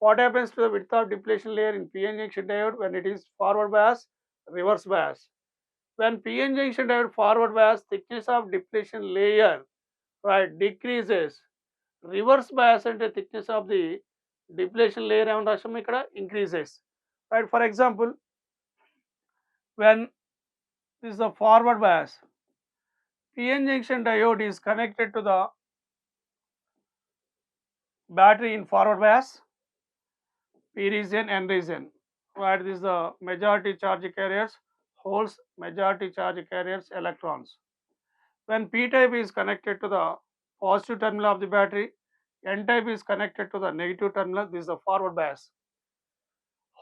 What happens to the width of depletion layer in PN junction diode when it is forward bias, reverse bias? When PN junction diode forward bias, thickness of depletion layer, right, decreases. Reverse bias అంటే thickness of the depletion layer ఏమని రాసాము ఇక్కడ, increases, right? For example, when this is the forward bias, PN junction diode is connected to the battery in forward bias, P region, N region, right? This is the majority charge carriers, holes, majority charge carriers, electrons. When P type is connected to the positive terminal of the battery, N type is connected to the negative terminal, this is the forward bias.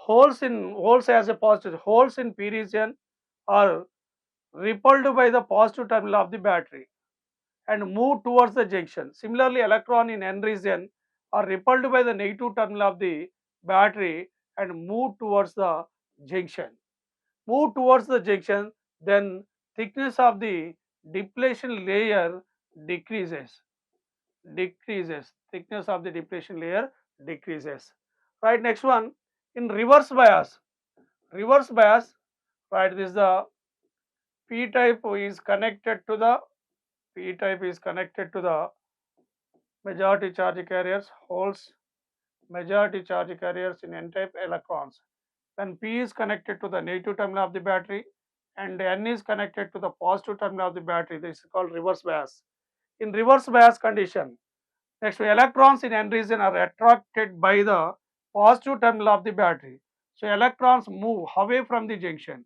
Holes as a positive, holes in P region are repelled by the positive terminal of the battery and move towards the junction. Similarly, electron in N region are repelled by the negative terminal of the battery and move towards the junction. Then thickness of the depletion layer decreases. Thickness of the depletion layer decreases, right? Next one, in reverse bias, right, this is the P type is connected to the majority charge carriers, holes, majority charge carriers in N type, electrons. When P is connected to the negative terminal of the battery and N is connected to the positive terminal of the battery, this is called reverse bias. In reverse bias condition, next, electrons in N region are attracted by the positive terminal of the battery, so electrons move away from the junction.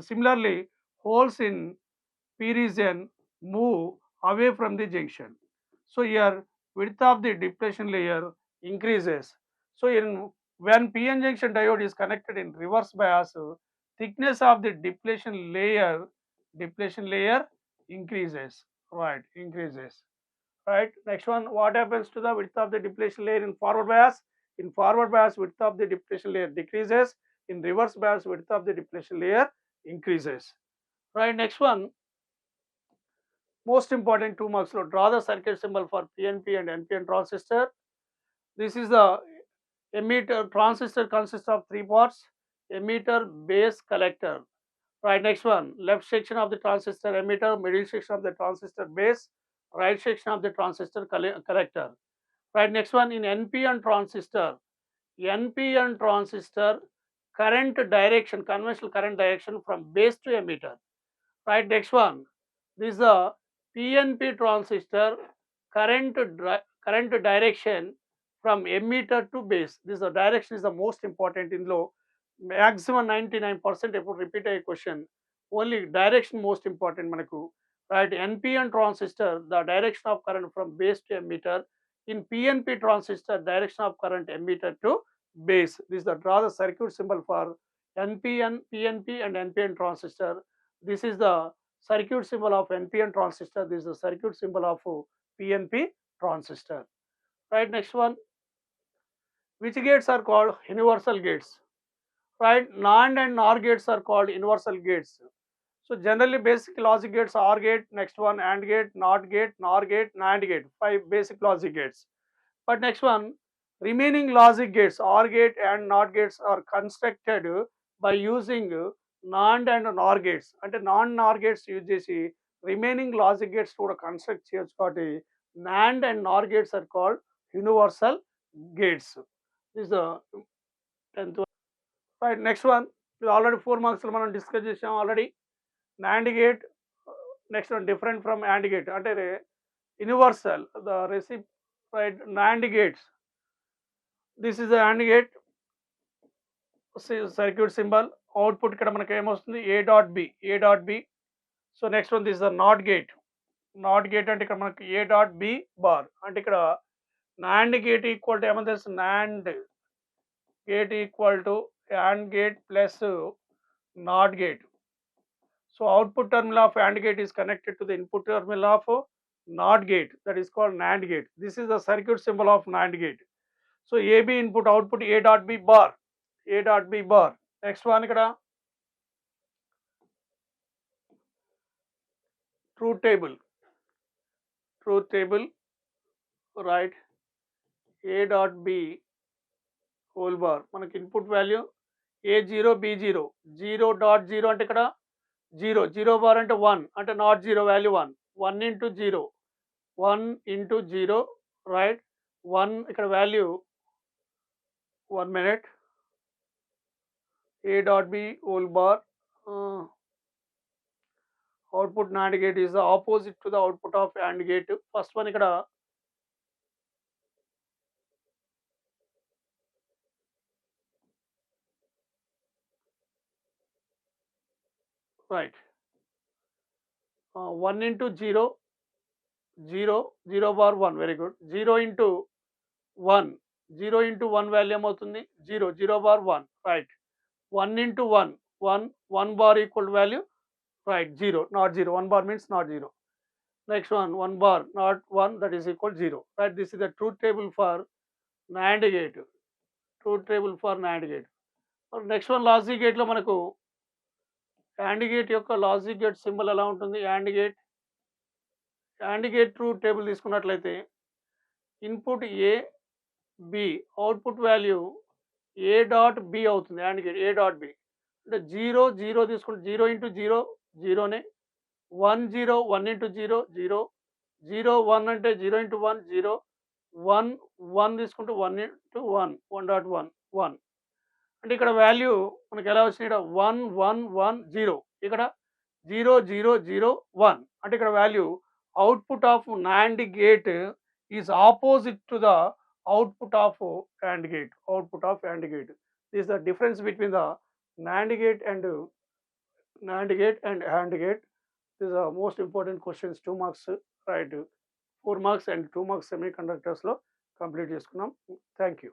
Similarly, holes in P region move away from the junction. So here width of the depletion layer increases. So when PN junction diode is connected in reverse bias, thickness of the depletion layer increases, right? Right. Next one, what happens to the width of the depletion layer in forward bias? In forward bias, width of the depletion layer decreases. In reverse bias, width of the depletion layer increases, right? Next one, most important 2 marks, draw the circuit symbol for PNP and NPN transistor. This is the emitter. Transistor consists of 3 parts: emitter, base, collector, right? Next one, left section of the transistor emitter, middle section of the transistor base, right section of the transistor collector, right? Next one, in NPN transistor, current direction, conventional current direction from base to emitter, right? Next one, this is the PNP transistor, current direction from emitter to base. This is the direction is the most important in low. Maximum 99% ఎప్పుడు repeat అయ్యే question. Only direction most important మనకు. Right, NPN transistor the direction of current from base to emitter. In PNP transistor direction of current emitter to base. This is the draw the circuit symbol for NPN, PNP and NPN transistor. This is the circuit symbol of NPN transistor. This is the circuit symbol of PNP transistor. Right, next one. Which gates are called universal gates? Right, NAND and NOR gates are called universal gates. So generally basic logic gates: OR gate, next one AND gate, NOT gate, NOR gate, NAND gate. 5 basic logic gates. But next one, remaining logic gates, OR gate and NOT gates are constructed by using NAND and NOR gates. అంటే non నార్ gates use చేసి remaining logic gates కూడా construct చేయొచ్చు. కాబట్టి NAND and NOR gates are called universal gates. This is the 10th one. Right, next one. ఇది already 4 marks మనం discuss చేసాం already. NAND gate, next one different from AND gate అంటే universal the రెసిప్. Right, NAND gates. This is the AND gate circuit symbol. Output ఇక్కడ మనకి ఏమొస్తుంది A dot B. So next one this the not gate. అంటే ఇక్కడ మనకి A dot B bar. అంటే ఇక్కడ NAND gate equal to ఏమని తెలుసు, NAND gate equal to AND gate plus not gate. So output terminal of AND gate is connected to the input terminal of NOT gate, that is called NAND gate. This is the circuit symbol of NAND gate. So AB input output A dot B bar. Next one ikkada truth table. Right, A dot B whole bar. మనకి input value A0 B0. 0.0 అంటే ఇక్కడ 0 bar అంటే 1 అంటే not 0 value 1 into 0 1 into 0. Right, 1 ఇక్కడ value 1 minute. A dot B whole bar. Output NAND gate is the opposite to the output of AND gate. First one ikkada right, 1 into 0 bar 1. Very good. 0 into 1 value ఏమవుతుంది 0 bar 1. Right, 1 into 1 bar equal to value, right, 0 not 0. 1 bar means not 0. Next one, 1 bar not 1, that is equal 0. Right, this is the truth table for NAND gate. Next one logic gate లో మనకు AND gate యొక్క logic gate symbol ఎలా ఉంటుంది. AND gate truth table తీసుకున్నట్లయితే input A B, output value A dot B అవుతుంది. AND gate A dot B అంటే 0 తీసుకుంటే 0 into 0 0నే, 1 0 1 into 0 0 1 అంటే 0 into 1 0 1 తీసుకుంటే 1 into 1 1. అంటే ఇక్కడ వాల్యూ మనకి ఎలా వచ్చింది, ఇక్కడ 1 1 1 0, ఇక్కడ 0 0 0 1. అంటే ఇక్కడ value output of NAND gate is opposite to the output of AND gate. This is the difference between the NAND gate and AND gate. This is the most important questions. 2 marks, right, 4 marks and 2 marks semiconductors లో complete చేసుకున్నాం. Thank you.